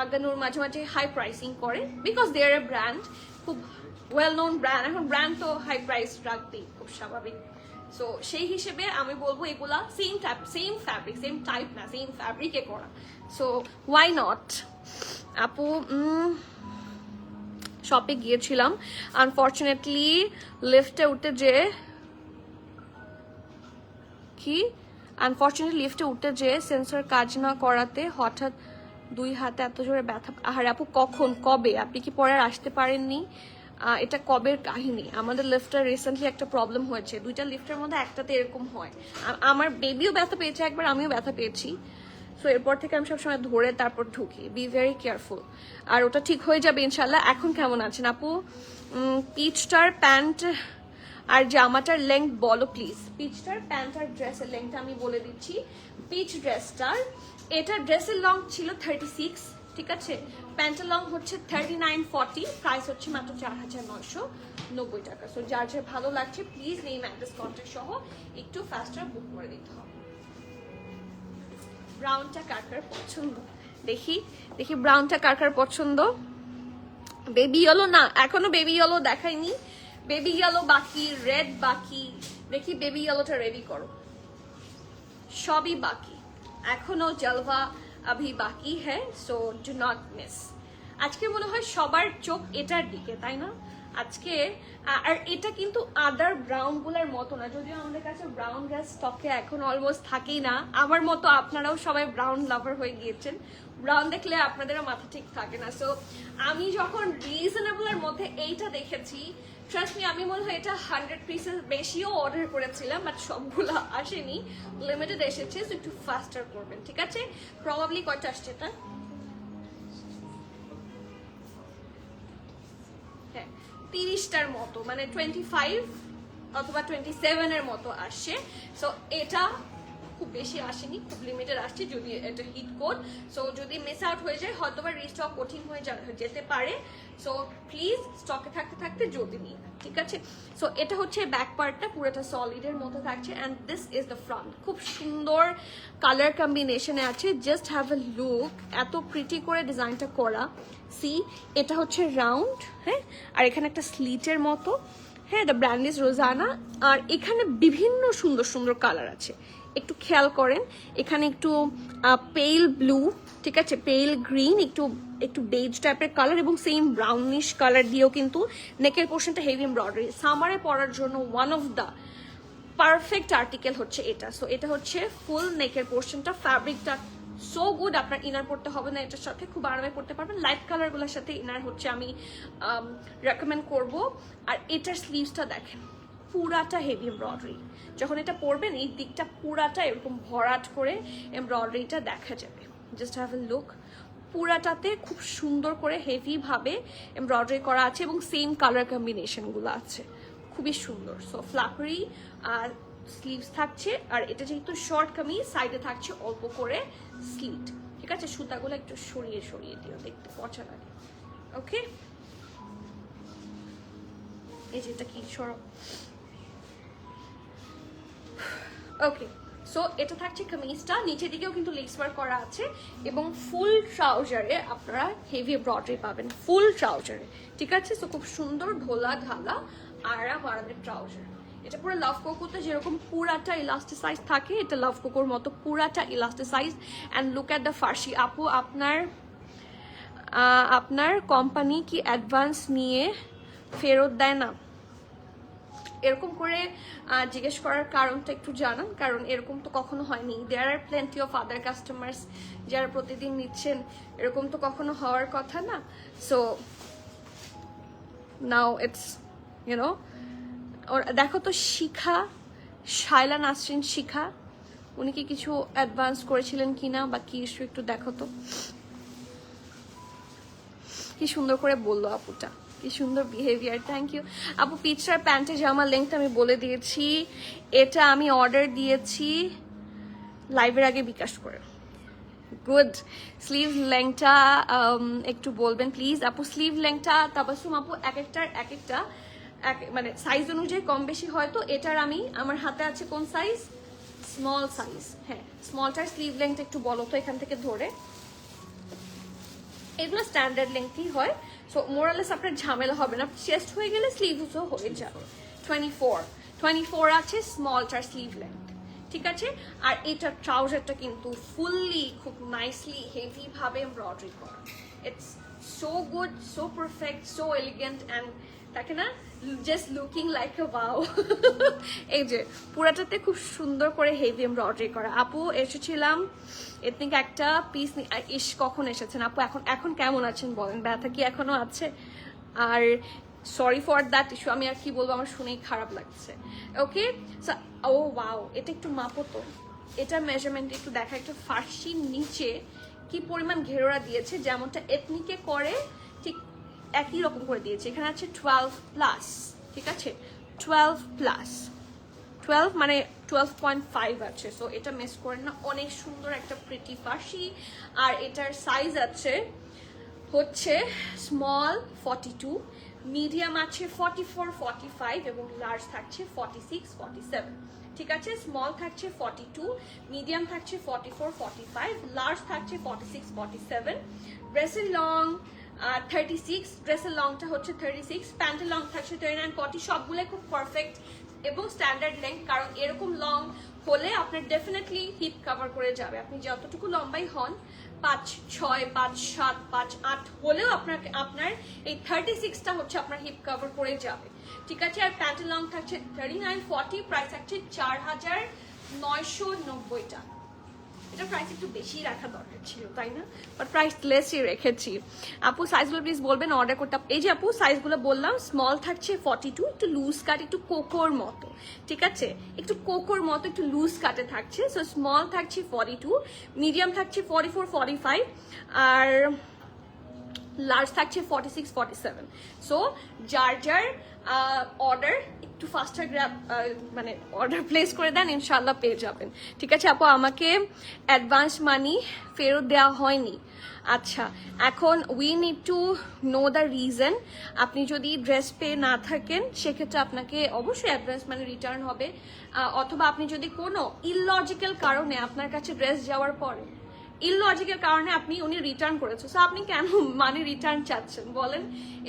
আগানুর মাঝে মাঝে হাই প্রাইসিং করে, because they are a brand, খুব ওয়েল নোন ব্র্যান্ড। এখন ব্র্যান্ড তো হাই প্রাইস রাখবেই, খুব স্বাভাবিক। সো সেই হিসেবে আমি বলবো এগুলা সেম ফ্যাব্রিক, সেম টাইপ না, সেম ফ্যাব্রিকে করা। So why not. আপু শপে গিয়েছিলাম, আনফর্চুনেটলি লিফটে উঠতে যে সেন্সর কাজ না করাতে হঠাৎ 2 হাতে এত জোরে ব্যথা। আর আপু কবে আপনি কি পরে আর আসতে পারেননি? এটা কবের কাহিনী? আমাদের লিফটার রিসেন্টলি একটা প্রবলেম হয়েছে, 2টা লিফটের মধ্যে একটাতে এরকম হয়। আমার বেবিও ব্যথা পেয়েছে একবার, আমিও ব্যথা পেয়েছি। সো এরপর থেকে আমি সবসময় ধরে তারপর ঢুকি, বি ভেরি কেয়ারফুল। আর ওটা ঠিক হয়ে যাবে ইনশাল্লাহ। এখন কেমন আছেন আপু? পিচটার প্যান্ট আর জামাটার লেংথ বলো প্লিজ। পিচটার প্যান্ট আর ড্রেসের লেংথটা আমি বলে দিচ্ছি। পিচ ড্রেসটার, এটা ড্রেসের লং ছিল 36, ঠিক আছে। প্যান্টের লং হচ্ছে 39, 40। প্রাইস হচ্ছে মাত্র 4,990 টাকা। সো যার ভালো লাগছে প্লিজ নেম অ্যাড্রেস কন্ট্যাক্ট সহ একটু ফাস্টার বুক করে দিতে হবে। ব্রাউনটা কার পছন্দ? দেখি ব্রাউনটা কার পছন্দ। বেবি ইয়েলো না, এখনো বেবি ইয়েলো দেখাইনি। বেবি ইয়েলো বাকি, রেড বাকি। দেখি বেবি ইয়েলোটা রেডি করো। সবই বাকি, এখনো জলভা अभी बाकी है, सो डू नॉट मिस। আজকে মনে হয় সবার চোখ এটার দিকে, তাই না আজকে? আর এটা কিন্তু আদার ব্রাউন গুলার মতো না, যদিও আমাদের কাছে ব্রাউন ড্রেস স্টকে এখন অলমোস্ট থাকেই না। আমার মতো আপনারাও সবাই ব্রাউন লাভার হয়ে গিয়েছেন, ব্রাউন দেখলে আপনাদেরও মাথা ঠিক থাকে না। সো আমি যখন রিজনেবলের মধ্যে এইটা দেখেছি, ট্রাস্ট মি, আমি মনে হয় এটা 100 পিসের বেশিও অর্ডার করেছিলাম, বাট সবগুলো আসেনি, লিমিটেড এসেছে। সো একটু ফাস্টার করবেন, ঠিক আছে। প্রবাবলি কয়টা আসছে এটা? হ্যাঁ 30টার মতো, মানে 25 অথবা 27 এর মতো আসছে। সো এটা খুব বেশি আসেনি, খুব লিমিটেড আসছে, যদি এটা হিট কোড। সো যদি মিস আউট হয়ে যায় হয়তো বা রিস্টক কঠিন হয়ে যেতে পারে। সো প্লিজ স্টকে থাকতে জলদি নিন, ঠিক আছে। সো এটা হচ্ছে ব্যাক পার্টটা, পুরোটা সলিডের মতো থাকছে। And this is the front, খুব সুন্দর কালার কম্বিনেশনে আছে। জাস্ট হ্যাভ এ লুক, এত প্রিটি করে ডিজাইনটা করা। সি এটা হচ্ছে রাউন্ড, হ্যাঁ, আর এখানে একটা স্লিটের মতো, হ্যাঁ, দ্য ব্র্যান্ড ইজ রোজানা। আর এখানে বিভিন্ন সুন্দর সুন্দর কালার আছে, একটু খেয়াল করেন। এখানে একটু পেল ব্লু, ঠিক আছে, পেল গ্রিন, একটু একটু বেজ টাইপের কালার এবং সেম ব্রাউনিশ কালার দিয়েও কিন্তু নেকের পোর্শনটা হেভি এমব্রয়ডারি। সামারে পরার জন্য one of the perfect article হচ্ছে এটা। সো এটা হচ্ছে ফুল নেকের পোর্শনটা, ফ্যাব্রিকটা সো গুড। আপনার ইনার পড়তে হবে না এটার সাথে, খুব আরামে পড়তে পারবেন। লাইট কালারগুলোর সাথে ইনার হচ্ছে আমি রেকমেন্ড করব। আর এটার স্লিভসটা দেখেন, পুরাটা হেভি এমব্রয়ডারি। যখন এটা পরবেন এই দিকটা পুরাটা এরকম ভরাট করে এমব্রয়ডারিটা দেখা যাবে। জাস্ট হ্যাভ এ লুক, পুরাটাতে খুব সুন্দর করে হেভি ভাবে এমব্রয়ডারি করা আছে এবং সেম কালার কম্বিনেশনগুলো আছে, খুবই সুন্দর। সো ফ্লাপারি আর স্লিভস থাকছে, আর এটা যেহেতু শর্ট কামিজ সাইডে থাকছে অল্প করে স্লিট, ঠিক আছে। সুতাগুলো একটু সরিয়ে সরিয়ে দিও, দেখতে পচা লাগে। ওকে, এই যেটা কি সর, ওকে। সো এটা থাকছে কামিজটা, নিচের দিকেও কিন্তু লেস ওয়ার্ক করা আছে এবং ফুল ট্রাউজারে আপনারা হেভি এমব্রয়ডারি পাবেন, ফুল ট্রাউজারে, ঠিক আছে। সো খুব সুন্দর ঢোলা ঢালা আরামের ট্রাউজার। এটা পুরো লাভ কোকোতে যেরকম পুরাটা ইলাস্টিসাইজ থাকে, এটা লাভ কোকোর মতো পুরাটা ইলাস্টিসাইজ। অ্যান্ড লুক অ্যাট দ্য ফার্সি। আপু আপনার কোম্পানি কি অ্যাডভান্স নিয়ে ফেরত দেয় না? এরকম করে জিজ্ঞেস করার কারণটা একটু জানান, কারণ এরকম তো কখনো হয়নি। দেয়ার আর প্লেন্টি অফ আদার কাস্টমার্স যারা প্রতিদিন নিচ্ছেন, এরকম তো কখনো হওয়ার কথা না। সো নাও ইটস ইউনো, দেখো তো শিখা, শায়লা নাসরিন শিখা, উনি কি কিছু অ্যাডভান্স করেছিলেন কিনা বা কি ইস্যু, একটু দেখো তো। কি সুন্দর করে বললো আপুটা, কি সুন্দর বিহেভিয়ার, থ্যাংক ইউ আপু। পিচটার প্যান্টে জামার লেংথ আমি বলে দিয়েছি, এটা আমি অর্ডার দিয়েছি লাইভের আগে বিকাশ করে। গুড। স্লিভ লেংথটা একটু বলবেন প্লিজ আপু। স্লিভ লেংথটা তাবাসুম আপু এক একটা মানে সাইজ অনুযায়ী কম বেশি হয়। তো এটার আমার হাতে আছে কোন সাইজ, স্মল সাইজ। হ্যাঁ, স্মলটার স্লিভ লেংথ একটু বলো তো এখান থেকে ধরে। এগুলো স্ট্যান্ডার্ড লেংথই হয়, সো মোরালেস আপনার ঝামেলা হবে না। চেস্ট হয়ে গেলে স্লিভসও হয়ে যাবে। 24 আছে স্মলটার স্লিভ লেংথ, ঠিক আছে। আর এটার ট্রাউজারটা কিন্তু ফুললি খুব নাইসলি হেভি ভাবে এমব্রয়ডারি করা। It's so good, so perfect, so elegant and তাকে না just looking like a wow. এই যে পুরাটাতে খুব সুন্দর করে হেভি এমব্রয়ডারি করা। আপু এসেছিলাম এথনিক একটা পিস, ইস কখন এসেছেন আপু? এখন কেমন আছেন বলেন? ব্যথা কি এখনো আছে? আর সরি ফর দ্যাট ইস্যু, আমি আর কি বলবো, আমার শুনেই খারাপ লাগছে। ওকে, ও ওয়াও, এটা একটু মাপো তো, এটা মেজারমেন্ট একটু দেখা। একটু ফার্সির নিচে কি পরিমাণ ঘেরোরা দিয়েছে, যেমনটা এথনিকে করে ঠিক একই রকম করে দিয়েছে। এখানে আছে 12+, ঠিক আছে, 12+, মানে 12.5 আছে। সো এটা মিস করেন না, অনেক সুন্দর একটা প্রিটি ফার্সি। আর এটার সাইজ আছে হচ্ছে স্মল 42, মিডিয়াম আছে 44, 45 এবং লার্জ থাকছে 46, 47, ঠিক আছে। স্মল থাকছে 42, মিডিয়াম থাকছে 44, 45, লার্জ থাকছে 46, 47। ড্রেসের লং 36, ড্রেসের লংটা হচ্ছে 36, প্যান্টের লং থাকছে 39, 40। সবগুলো খুব পারফেক্ট এবং স্ট্যান্ডার্ড লেন্থ, কারণ এরকম লং হলে আপনার ডেফিনেটলি হিপ কভার করে যাবে। আপনি যতটুকু লম্বাই হন, 5'6", 5'7", 5'8" হলেও আপনার এই 36টা হচ্ছে আপনার হিপ কভার করে যাবে, ঠিক আছে। আর প্যান্টের লং থাকছে 39, 40, প্রাইস থাকছে 4,990 টাকা। এটা প্রাইস একটু বেশি রাখা দরকার ছিল, তাই না? বাট প্রাইস লেসই রেখেছি। আপু সাইজগুলো প্লিজ বলবেন অর্ডার করতে। এই যে আপু সাইজগুলো বললাম, স্মল থাকছে 42, একটু লুজ কাট, একটু কোকোর মতো, ঠিক আছে, একটু কোকোর মতো একটু লুজ কাটে থাকছে। সো স্মল থাকছে 42, মিডিয়াম থাকছে 44, 45 আর লার্জ থাকছে 46, 47। সো যার অর্ডার একটু ফাস্টার গ্র্যাব মানে অর্ডার প্লেস করে দেন, ইনশাল্লাহ পেয়ে যাবেন, ঠিক আছে। আপু আমাকে অ্যাডভান্স মানি ফেরত দেওয়া হয়নি। আচ্ছা, এখন we need to know the reason. আপনি যদি ড্রেস পেয়ে না থাকেন সেক্ষেত্রে আপনাকে অবশ্যই অ্যাডভান্স মানি রিটার্ন হবে, অথবা আপনি যদি কোনো ইললজিক্যাল কারণে আপনার কাছে ড্রেস যাওয়ার পরে ইললজিকের কারণে উনি রিটার্ন করেছে, সো আপনি কেন মানি রিটার্ন চাচ্ছেন বলেন?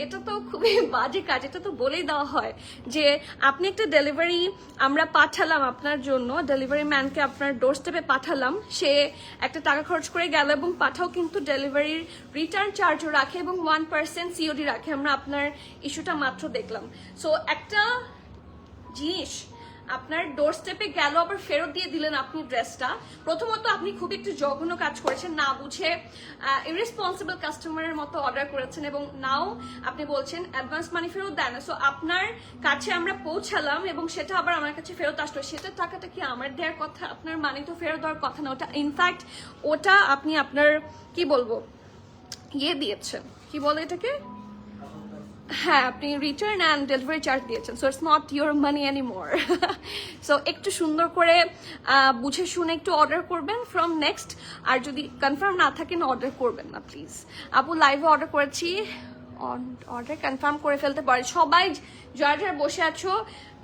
এটা তো খুবই বাজে কাজ। এটা তো বলেই দেওয়া হয় যে আপনি একটা ডেলিভারি আমরা পাঠালাম আপনার জন্য, ডেলিভারি ম্যানকে আপনার ডোর স্টেপে পাঠালাম, সে একটা টাকা খরচ করে গেল এবং পাঠাও কিন্তু ডেলিভারির রিটার্ন চার্জও রাখে এবং 1% সিওডি রাখে। আমরা আপনার ইস্যুটা মাত্র দেখলাম। সো একটা জিনিস আপনার ডোর স্টেপে গেল, আবার ফেরত দিয়ে দিলেন আপনি ড্রেসটা। প্রথমত আপনি খুব একটু জঘন্য কাজ করেছেন, না বুঝে ইরেসপন্সিবল কাস্টমারের মতো অর্ডার করেছেন এবং নাও আপনি বলছেন অ্যাডভান্স মানি ফেরত দেন। সো আপনার কাছে আমরা পৌঁছালাম এবং সেটা আবার আমার কাছে ফেরত আসলো, সেটা টাকাটা কি আমার দেওয়ার কথা? আপনার মানি তো ফেরত দেওয়ার কথা না ওটা। ইনফ্যাক্ট ওটা আপনি আপনার কি বলবো দিয়েছেন, কি বলে এটাকে, হ্যাঁ আপনি রিটার্ন অ্যান্ড ডেলিভারি চার্জ দিয়েছেন। So it's not your money anymore. So একটু সুন্দর করে বুঝে শুনে একটু অর্ডার করবেন ফ্রম নেক্সট। আর যদি কনফার্ম না থাকেন অর্ডার করবেন না প্লিজ। আপু লাইভে অর্ডার করেছি, অর্ডার কনফার্ম করে ফেলতে পারে সবাই। যারা যারা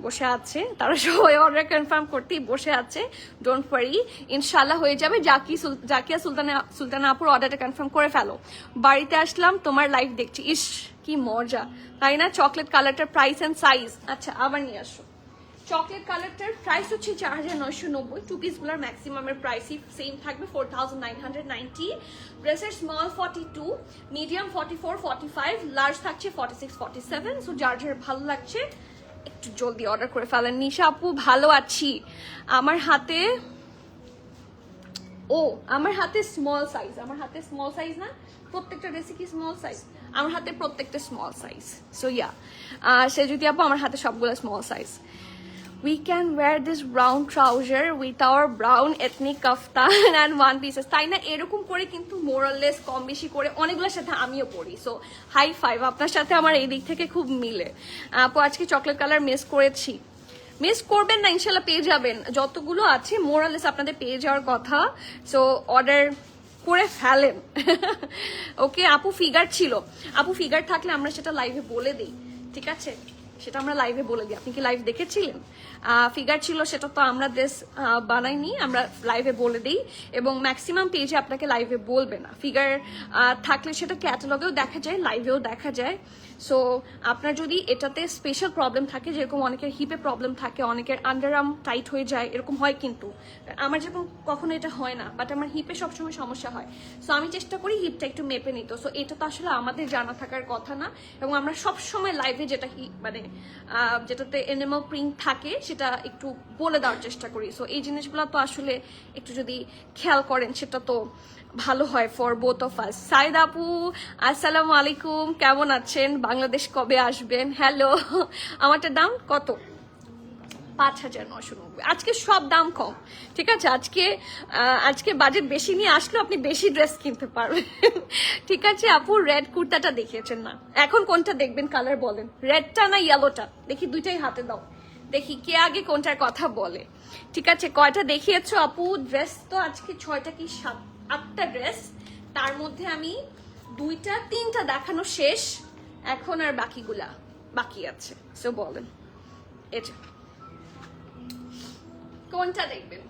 বসে আছে তারা সবাই অর্ডার কনফার্ম করতেই বসে আছে। ডোন্ট ওয়ারি, ইনশাল্লাহ হয়ে যাবে। জাকিয়া সুলতানা আপুর অর্ডারটা কনফার্ম করে ফেলো। বাড়িতে আসলাম তোমার লাইভ দেখছি, ইস কি মজা তাই না? চকলেট কালারটার প্রাইস এন্ড সাইজ, আচ্ছা আবার নিয়ে আসো। চকলেট কালারটার প্রাইস হচ্ছে 4990। টু পিসগুলোর ম্যাক্সিমামের প্রাইসই সেম থাকবে 4990। ড্রেসের স্মল 42, মিডিয়াম 44, 45, লার্জ থাকছে 46, 47। সো যার যার ভালো লাগছে একটু জলদি অর্ডার করে ফেলেন। নিশা আপু ভালো আছি, আমার হাতে স্মল সাইজ, আমার হাতে স্মল সাইজ না, প্রত্যেকটা ড্রেসে কি স্মল সাইজ? আমার হাতে প্রত্যেকটা স্মল সাইজ। সো ইয়া সে যদি আপু আমার হাতে সবগুলো small size. We can wear this brown trouser with our brown ethnic kaftan and one pieces, তাই না? এরকম করে কিন্তু মোরাললেস কম বেশি করে অনেকগুলোর সাথে আমিও পরি। সো হাই ফাইভ, আপনার সাথে আমার এই দিক থেকে খুব মিলে। আপু আজকে চকলেট কালার মিস করেছি, মিস করবেন না, ইনশাল্লাহ পেয়ে যাবেন। যতগুলো আছে মোরাললেস আপনাদের পেয়ে যাওয়ার কথা। সো অর্ডার করে ফেলেন। ওকে আপু ফিগার ছিল, আপু ফিগার থাকলে আমরা সেটা লাইভে বলে দিই, ঠিক আছে? সেটা আমরা লাইভে বলে দিই। আপনি কি লাইভ দেখেছিলেন? ফিগার ছিল, সেটা তো আমরা ড্রেস বানাইনি, আমরা লাইভে বলে দিই এবং ম্যাক্সিমাম পেজে আপনাকে লাইভে বলবে না। ফিগার থাকলে সেটা ক্যাটালগেও দেখা যায়, লাইভেও দেখা যায়। সো আপনার যদি এটাতে স্পেশাল প্রবলেম থাকে, যেরকম অনেকের হিপে প্রবলেম থাকে, অনেকের আন্ডারআর্ম টাইট হয়ে যায়, এরকম হয় কিন্তু আমার যেরকম কখনো এটা হয় না, বাট আমার হিপে সবসময় সমস্যা হয়। সো আমি চেষ্টা করি হিপটা একটু মেপে নিত। সো এটা তো আসলে আমাদের জানা থাকার কথা না, এবং আমরা সবসময় লাইভে যেটা মানে যেটাতে এনিমাল প্রিন্ট থাকে সেটা একটু বলে দেওয়ার চেষ্টা করি। সো এই জিনিসগুলো তো আসলে একটু যদি খেয়াল করেন সেটা তো ভালো হয় for both of us. Saeed আপু আসসালামু আলাইকুম, কেমন আছেন? বাংলাদেশ কবে আসবেন? হ্যালো, আমারটার দাম কত? 5990। আজকে সব দাম কম, ঠিক আছে? আজকে বাজেট বেশি নিয়ে আসলেও আপনি বেশি ড্রেস কিনতে পারবেন, ঠিক আছে? আপু রেড কুর্তাটা দেখিয়েছেন না, এখন কোনটা দেখবেন কালার বলেন? রেডটা না ইয়েলোটা? দেখি দুইটাই হাতে দাও, দেখি কে আগে কোনটার কথা বলে। ঠিক আছে, কয়টা দেখিয়েছো আপু? ড্রেস তো আজকে 6টা কি 8টা ড্রেস, তার মধ্যে আমি 2টা 3টা দেখানো শেষ, এখন আর বাকিগুলা বাকি আছে। সো বলেন এটা কোনটা দেখবেন?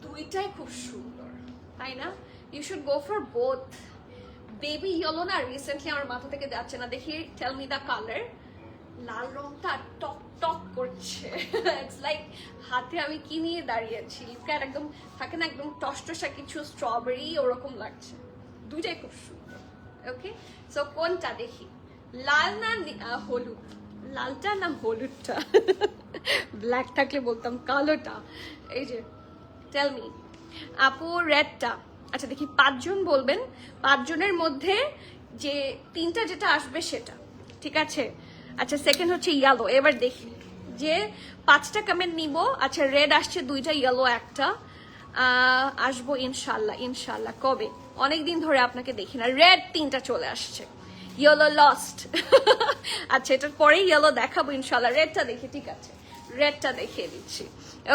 দুইটাই খুব সুন্দর, তাই না? You should go for both. Baby yellow না রিসেন্টলি আমার মাথা থেকে যাচ্ছে না, দেখি টেল মি দ্য কালার। লাল রংটা টক টক করছে, ইটস লাইক হাতে আমি কি নিয়ে দাঁড়িয়েছি, লিপকার একদম থাকে না, একদম টসটসা কিছু স্ট্রবেরি ওরকম লাগছে। দুইটাই খুব সুন্দর। ওকে, সো কোনটা দেখি? লাল না হলুদ? লালটা না হলুদটা? ব্ল্যাক থাকলে বলতাম কালোটা। এই যে টেল মি আপু রেডটা। আচ্ছা দেখি 5 জন বলবেন, 5 জনের মধ্যে যে 3টা যেটা আসবে সেটা, ঠিক আছে? আচ্ছা সেকেন্ড হচ্ছে ইয়েলো। এবার দেখি যে 5টা কমেন্ট নিব। আচ্ছা রেড আসছে 2টা, ইয়েলো 1টা। আসবো ইনশাল্লাহ, ইনশাল্লাহ। কবে? অনেকদিন ধরে আপনাকে দেখি না। রেড 3টা চলে আসছে, ইয়েলো লস্ট। আচ্ছা এটার পরেই ইয়েলো দেখাবো ইনশাল্লাহ। রেডটা দেখি, ঠিক আছে? রেডটা দেখিয়ে দিচ্ছি।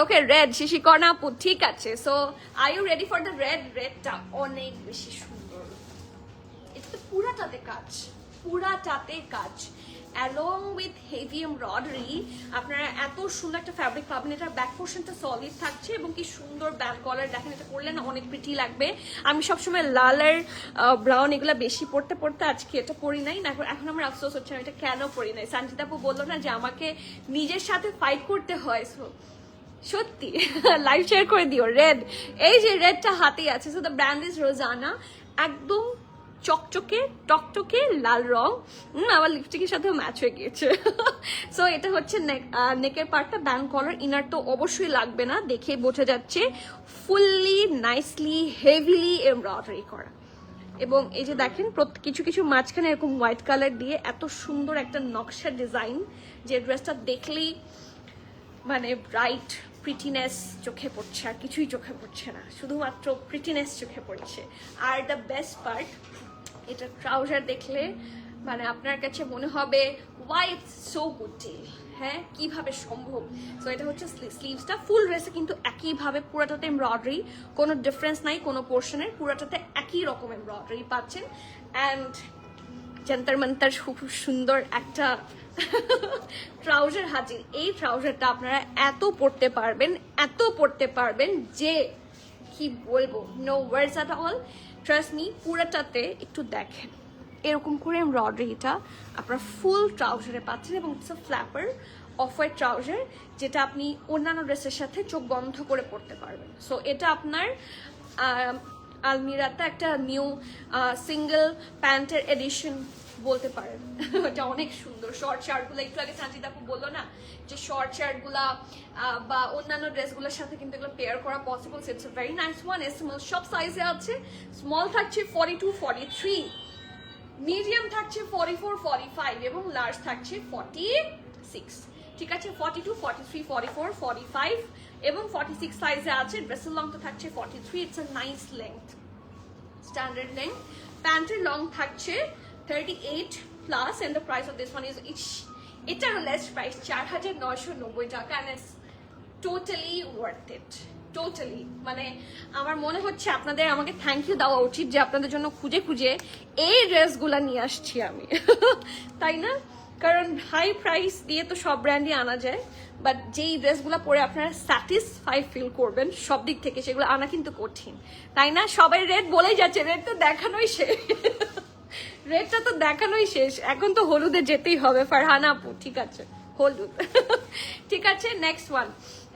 ওকে রেড শিশিকর্ণা আপু, ঠিক আছে। So are you ready for the red? রেডটা অনেক বেশি সুন্দর, এটা তো পুরাটাতে কাজ, পুরাটাতে কাজ। অ্যালং উইথ হেভি এমব্রয়ডারি আপনারা এত সুন্দর একটা ফ্যাব্রিক পাবেন। এটার ব্যাক পোর্শনটা সলিড থাকছে এবং কি সুন্দর ব্যাক কলার, দেখেন এটা করলে না অনেক প্রিটি লাগবে। আমি সবসময় লাল আর ব্রাউন এগুলো বেশি পড়তে পড়তে আজকে এটা পরি নাই না, এখন আমার আফসোস হচ্ছে আমি এটা কেন পরি নাই। সঞ্জিতা আপু বললো না যে আমাকে নিজের সাথে ফাইট করতে হয়, সত্যি লাইভ শেয়ার করে দিও। রেড, এই যে রেডটা হাতেই আছে, so the brand is Rozana, একদম চকচকে টকটকে লাল রং, আমার লিপস্টিকের সাথেও ম্যাচ হয়ে গিয়েছে। সো এটা হচ্ছে নেকের পার্টটা ব্যান্ড কলার, ইনার তো অবশ্যই লাগবে না, দেখে বোঝা যাচ্ছে ফুললি নাইসলি হেভিলি এমব্রয়ডারি করা। এবং এই যে দেখেন কিছু কিছু মাঝখানে এরকম হোয়াইট কালার দিয়ে এত সুন্দর একটা নকশা ডিজাইন, যে ড্রেসটা দেখলেই মানে ব্রাইট প্রিটিনেস চোখে পড়ছে, আর কিছুই চোখে পড়ছে না, শুধুমাত্র প্রিটিনেস চোখে পড়ছে। আর দ্য বেস্ট পার্ট, এটা ট্রাউজার দেখলে মানে আপনার কাছে মনে হবে why it's so good deal, হ্যাঁ কিভাবে সম্ভব। সো এটা হচ্ছে স্লিভসটা, ফুল ড্রেসে কিন্তু একইভাবে পুরোটাতে এমব্রয়ডারি, কোনো ডিফারেন্স নাই কোনো পোর্শনের, পুরোটাতে একই রকম এমব্রয়ডারি পাচ্ছেন। অ্যান্ড জন্তর মন্তর খুব সুন্দর একটা ট্রাউজার হাজির। এই ট্রাউজারটা আপনারা এত পড়তে পারবেন যে কি বলবো, no words at all. Trust me, পুরোটাতে একটু দেখেন এরকম করে এমব্রয়ডারিটা আপনারা ফুল ট্রাউজারে পাচ্ছেন, এবং it's a flapper of white trouser, যেটা আপনি অন্যান্য ড্রেসের সাথে চোখ বন্ধ করে পড়তে পারবেন। সো এটা আপনার আলমিরাতে একটা নিউ সিঙ্গেল প্যান্টের এডিশন বলতে পারেন। এটা অনেক সুন্দর। শর্ট শার্টগুলো একটু আগে সঞ্জিতা আপু বললো না যে শর্ট শার্টগুলা বা অন্যান্য ড্রেসগুলোর সাথে কিন্তু এগুলো পেয়ার করা possible. It's a very nice one. Small সব সাইজে আছে, স্মল থাকছে 42, 43, মিডিয়াম থাকছে 44, 45 এবং লার্জ থাকছে 46। ঠিক আছে, 42, 43, 44, 45 এবং 46 সাইজে আছে। ড্রেসের লং তো থাকছে 43। It's a nice length, standard length. প্যান্টের লং থাকছে 38 plus, and the price of this one is এটার লেস প্রাইস 4990 টাকা, and it's totally worth it, totally. মানে আমার মনে হচ্ছে আপনাদের আমাকে থ্যাংক ইউ দেওয়া উচিত যে আপনাদের জন্য খুঁজে খুঁজে এই ড্রেসগুলা নিয়ে আসছি আমি, তাই না? কারণ হাই প্রাইস দিয়ে তো সব ব্র্যান্ডই আনা যায়, বাট যেই ড্রেসগুলো পরে আপনারা স্যাটিসফাই ফিল করবেন সব দিক থেকে, সেগুলো আনা কিন্তু কঠিন, তাই না? সবাই রেড বলেই যাচ্ছে, রেড তো দেখানোই শেষ, রেডটা তো দেখানোই শেষ, এখন তো হলুদে যেতেই হবে। ফারহানা আপু, ঠিক আছে হলুদ। ঠিক আছে, next one,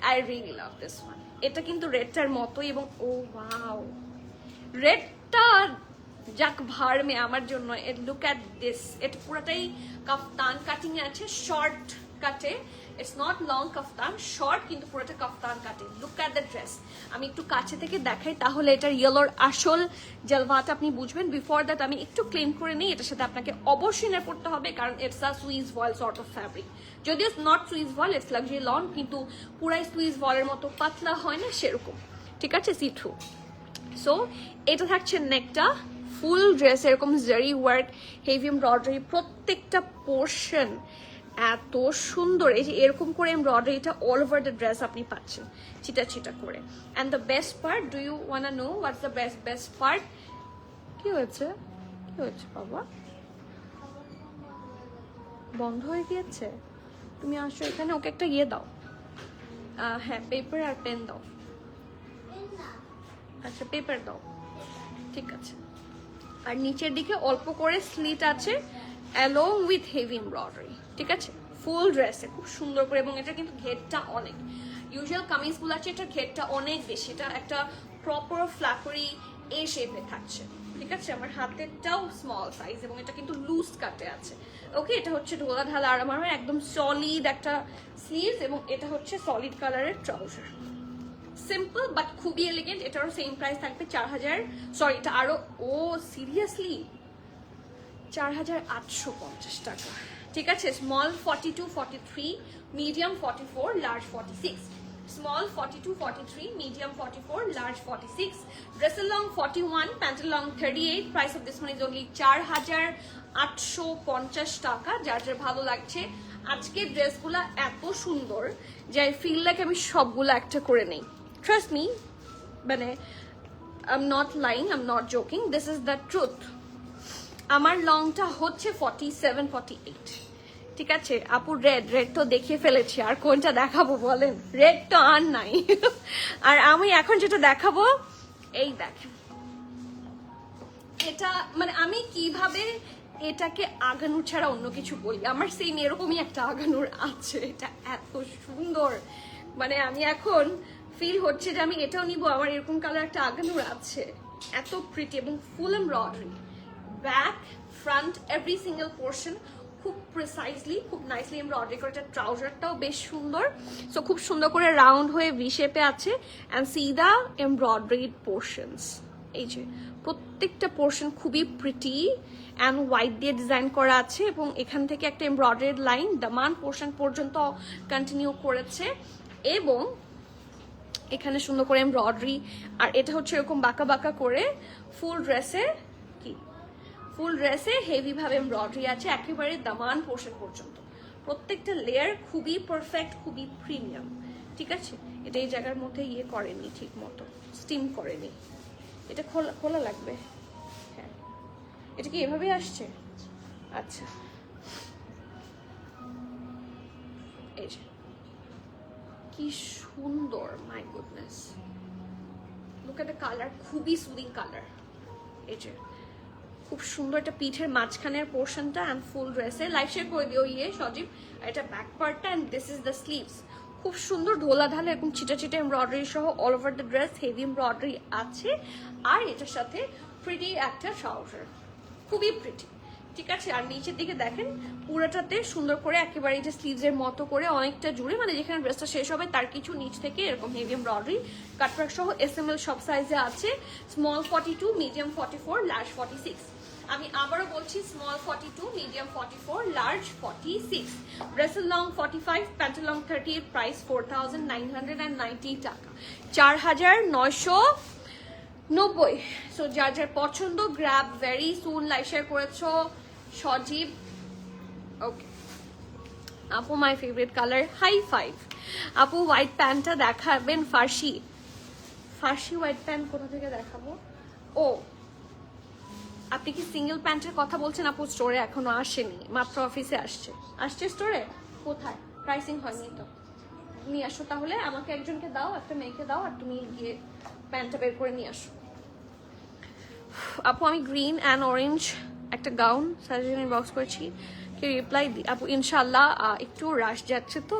I really love this one. এটা কিন্তু রেডটার মতোই, এবং ও ওয়াও, রেডটা যাক ভার মে আমার জন্য। লুক অ্যাট দিস, এটা পুরোটাই কাফতান কাটিং এ আছে, শর্ট কাটে, it's not long kaftan, short কিন্তু পুরোটা কাফতান কাটে। লুক অ্যাট দ্য ড্রেস, আমি একটু কাছে থেকে দেখাই তাহলে এটার ইয়েলোর আসল জলভাটা আপনি বুঝবেন। বিফোর দ্যাট আমি একটু ক্লিন করে নিই, এটার সাথে আপনাকে অবশ্যই না পড়তে হবে, কারণ it's a Swiss voile sort of fabric. যদিও not Swiss voile, it's luxury lawn, কিন্তু পুরাই সুইস ভয়েলের মতো পাতলা হয় না সেরকম, ঠিক আছে, সি থ্রু। সো এটা থাকছে নেকটা, ফুল ড্রেস এরকম জারি ওয়ার্ক, হেভি এমব্রয়ডারি, প্রত্যেকটা পোর্শন এত সুন্দর। এই যে এরকম করে এমব্রয়ডারিটা অল ওভার দ্য ড্রেস আপনি পাচ্ছেন চিটা চিটা করে। And the best part, do you wanna know what's the best part? কি হয়েছে বাবা? বন্ধ হয়ে গিয়েছে? তুমি আসো এখানে, ওকে একটা ইয়ে দাও, হ্যাঁ পেপার আর পেন দাও। আচ্ছা পেপার দাও, ঠিক আছে। আর নিচের দিকে অল্প করে স্লিট আছে অ্যালং উইথ হেভি এমব্রয়ডারি, ঠিক আছে, ফুল ড্রেসে খুব সুন্দর করে। এবং এটা কিন্তু ঘেরটা অনেক, ইউজুয়াল কামিজগুলো আছে, এটা ঘেরটা অনেক বেশি, এটা একটা প্রপার ফ্ল্যাপারি এ শেপে থাকছে, ঠিক আছে। আমার হাতেরটাও স্মল সাইজ, এবং এটা কিন্তু লুজ কাটে আছে। ওকে, এটা হচ্ছে ঢোলা ঢালা আর আমার একদম সলিড একটা স্লিভস, এবং এটা হচ্ছে সলিড কালারের ট্রাউজার। সিম্পল বাট খুবই এলিগেন্ট। এটারও সেম প্রাইস থাকবে 4000, সরি এটা আরো, ও সিরিয়াসলি 4850 টাকা, ঠিক আছে। Small 42, 43, medium 44, large 46। Small 42, 43, medium 44, large 46। ড্রেসের লং 41, প্যান্টের long 38। Price of this one is only 4850 টাকা। যার যার ভালো লাগছে, আজকের ড্রেসগুলো এত সুন্দর যে আই ফিল লাইক আমি সবগুলো একটা করে নেই। ট্রাস্ট মি, মানে I am not lying, I am not joking, this is the truth. আমার লংটা হচ্ছে 47, 48, ঠিক আছে আপু, রেড তো দেখিয়ে ফেলেছি, আর কোনটা দেখাবো বলেন? রেড তো আর নাই। আর আমি এখন যেটা দেখাবো, এই দেখেন, এটা মানে আমি কিভাবে এটাকে আগানুর ছাড়া অন্য কিছু বলি, আমার সেম এরকমই একটা আগানুর আছে। এটা এত সুন্দর, মানে আমি এখন ফিল হচ্ছে যে আমি এটাও নিব, আমার এরকম কালার একটা আগানুর আছে। এত প্রিটি এবং ফুল embroidery, back front every single portion খুব প্রিসাইজলি, খুব নাইসলি এমব্রয়ডারি করে। এটা ট্রাউজারটাও বেশ সুন্দর, সো খুব সুন্দর করে রাউন্ড হয়ে ভি শেপে আছে। And see the embroidered portions, এই যে প্রত্যেকটা পোর্শন খুবই প্রিটি অ্যান্ড হোয়াইট দিয়ে ডিজাইন করা আছে, এবং এখান থেকে একটা এমব্রয়ডারিড লাইন দামান পোর্শন পর্যন্ত কন্টিনিউ করেছে, এবং এখানে সুন্দর করে এমব্রয়ডারি। আর এটা হচ্ছে এরকম বাঁকা বাঁকা করে ফুল ড্রেসে, কি ফুল ড্রেসে হেভি ভাবে এমব্রয়ডারি আছে একেবারে দামান পোর্শন পর্যন্ত। প্রত্যেকটা লেয়ার খুবই পারফেক্ট, খুবই প্রিমিয়াম। ঠিক আছে, এটা এই জায়গার মধ্যে ইয়ে করেনি, ঠিক মতো স্টিম করেনি। এটা খোলা লাগবে। হ্যাঁ, এটা কি এভাবে আসছে? আচ্ছা, এই যে কি সুন্দর, my goodness, look at the colour, খুবই সুদিং কালার। এই যে খুব সুন্দর একটা পিঠের মাঝখানের পোর্শনটা অ্যান্ড ফুল ড্রেসে লাইট শেয়ার করে দিও সজীব। আর এটা ব্যাক পার্টটা and this is the sleeves. খুব সুন্দর ঢোলা ঢালা এরকম ছিটা ছিটা এমব্রয়ডারি সহ all over the dress heavy embroidery আছে। আর এটার সাথে প্রিটি একটা ট্রাউজার, খুবই প্রিটি। ঠিক আছে, আর নিচের দিকে দেখেন পুরোটাতে সুন্দর করে একেবারে যে স্লিভসের মতো করে অনেকটা জুড়ে, মানে যেখানে ড্রেসটা শেষ হবে তার কিছু নিচ থেকে এরকম হেভি এমব্রয়ডারি কাটওয়ার্ক সহ। SML সব সাইজে আছে, স্মল 42, মিডিয়াম 44, লার্জ 46। আমি আবারও বলছি, স্মল 42, মিডিয়াম 44, লার্জ 46। ড্রেসের লং 45, প্যান্টের লং 38, প্রাইস 4,990 টাকা, 4,990। সো যার যার পছন্দ গ্র্যাব ভেরি সুন। লাইক শেয়ার করেছো সজীব। ওকে আপু, মাই ফেভারিট কালার, হাই 5। আপু হোয়াইট প্যান্টটা দেখাবেন? ফার্সি হোয়াইট প্যান্ট কোথা থেকে দেখাবো? ও, আপনি কি সিঙ্গেল প্যান্টের কথা বলছেন? আপু স্টোরে এখনো আসেনি, মাত্র অফিসে আসছে স্টোরে। কোথায়? প্রাইসিং হয়নি তো, নিয়ে আসো তাহলে। আমাকে একজনকে দাও, একটা মেয়েকে দাও, আর তুমি গিয়ে প্যান্টটা বের করে নিয়ে আসো। আপু আমি গ্রিন অ্যান্ড অরেঞ্জ একটা গাউন সাজেশন বক্স করেছি, কি রিপ্লাই দিই? আপু ইনশাল্লাহ একটু রাশ যাচ্ছে তো,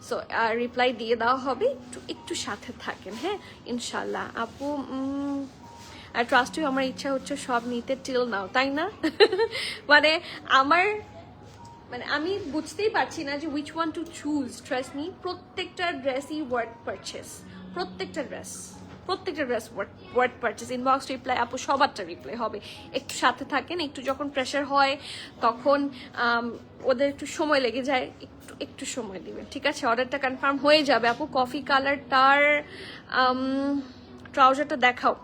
সো রিপ্লাই দিয়ে দেওয়া হবে, একটু সাথে থাকেন। হ্যাঁ ইনশাল্লাহ আপু। আর ট্রাস্ট ইউ, আমার ইচ্ছা হচ্ছে সব নিতে টিল নাও, তাই না? মানে আমি বুঝতেই পারছি না যে which one to choose. Trust me, প্রত্যেকটা ড্রেসই ওয়ার্থ পারচেস, প্রত্যেকটা dress worth purchase. Inbox reply আপু সবারটা রিপ্লাই হবে, একটু সাথে থাকেন। একটু যখন প্রেশার হয় তখন ওদের একটু সময় লেগে যায়, একটু সময় দিবেন। ঠিক আছে, অর্ডারটা কনফার্ম হয়ে যাবে। আপু কফি কালারটার ট্রাউজারটা দেখাও।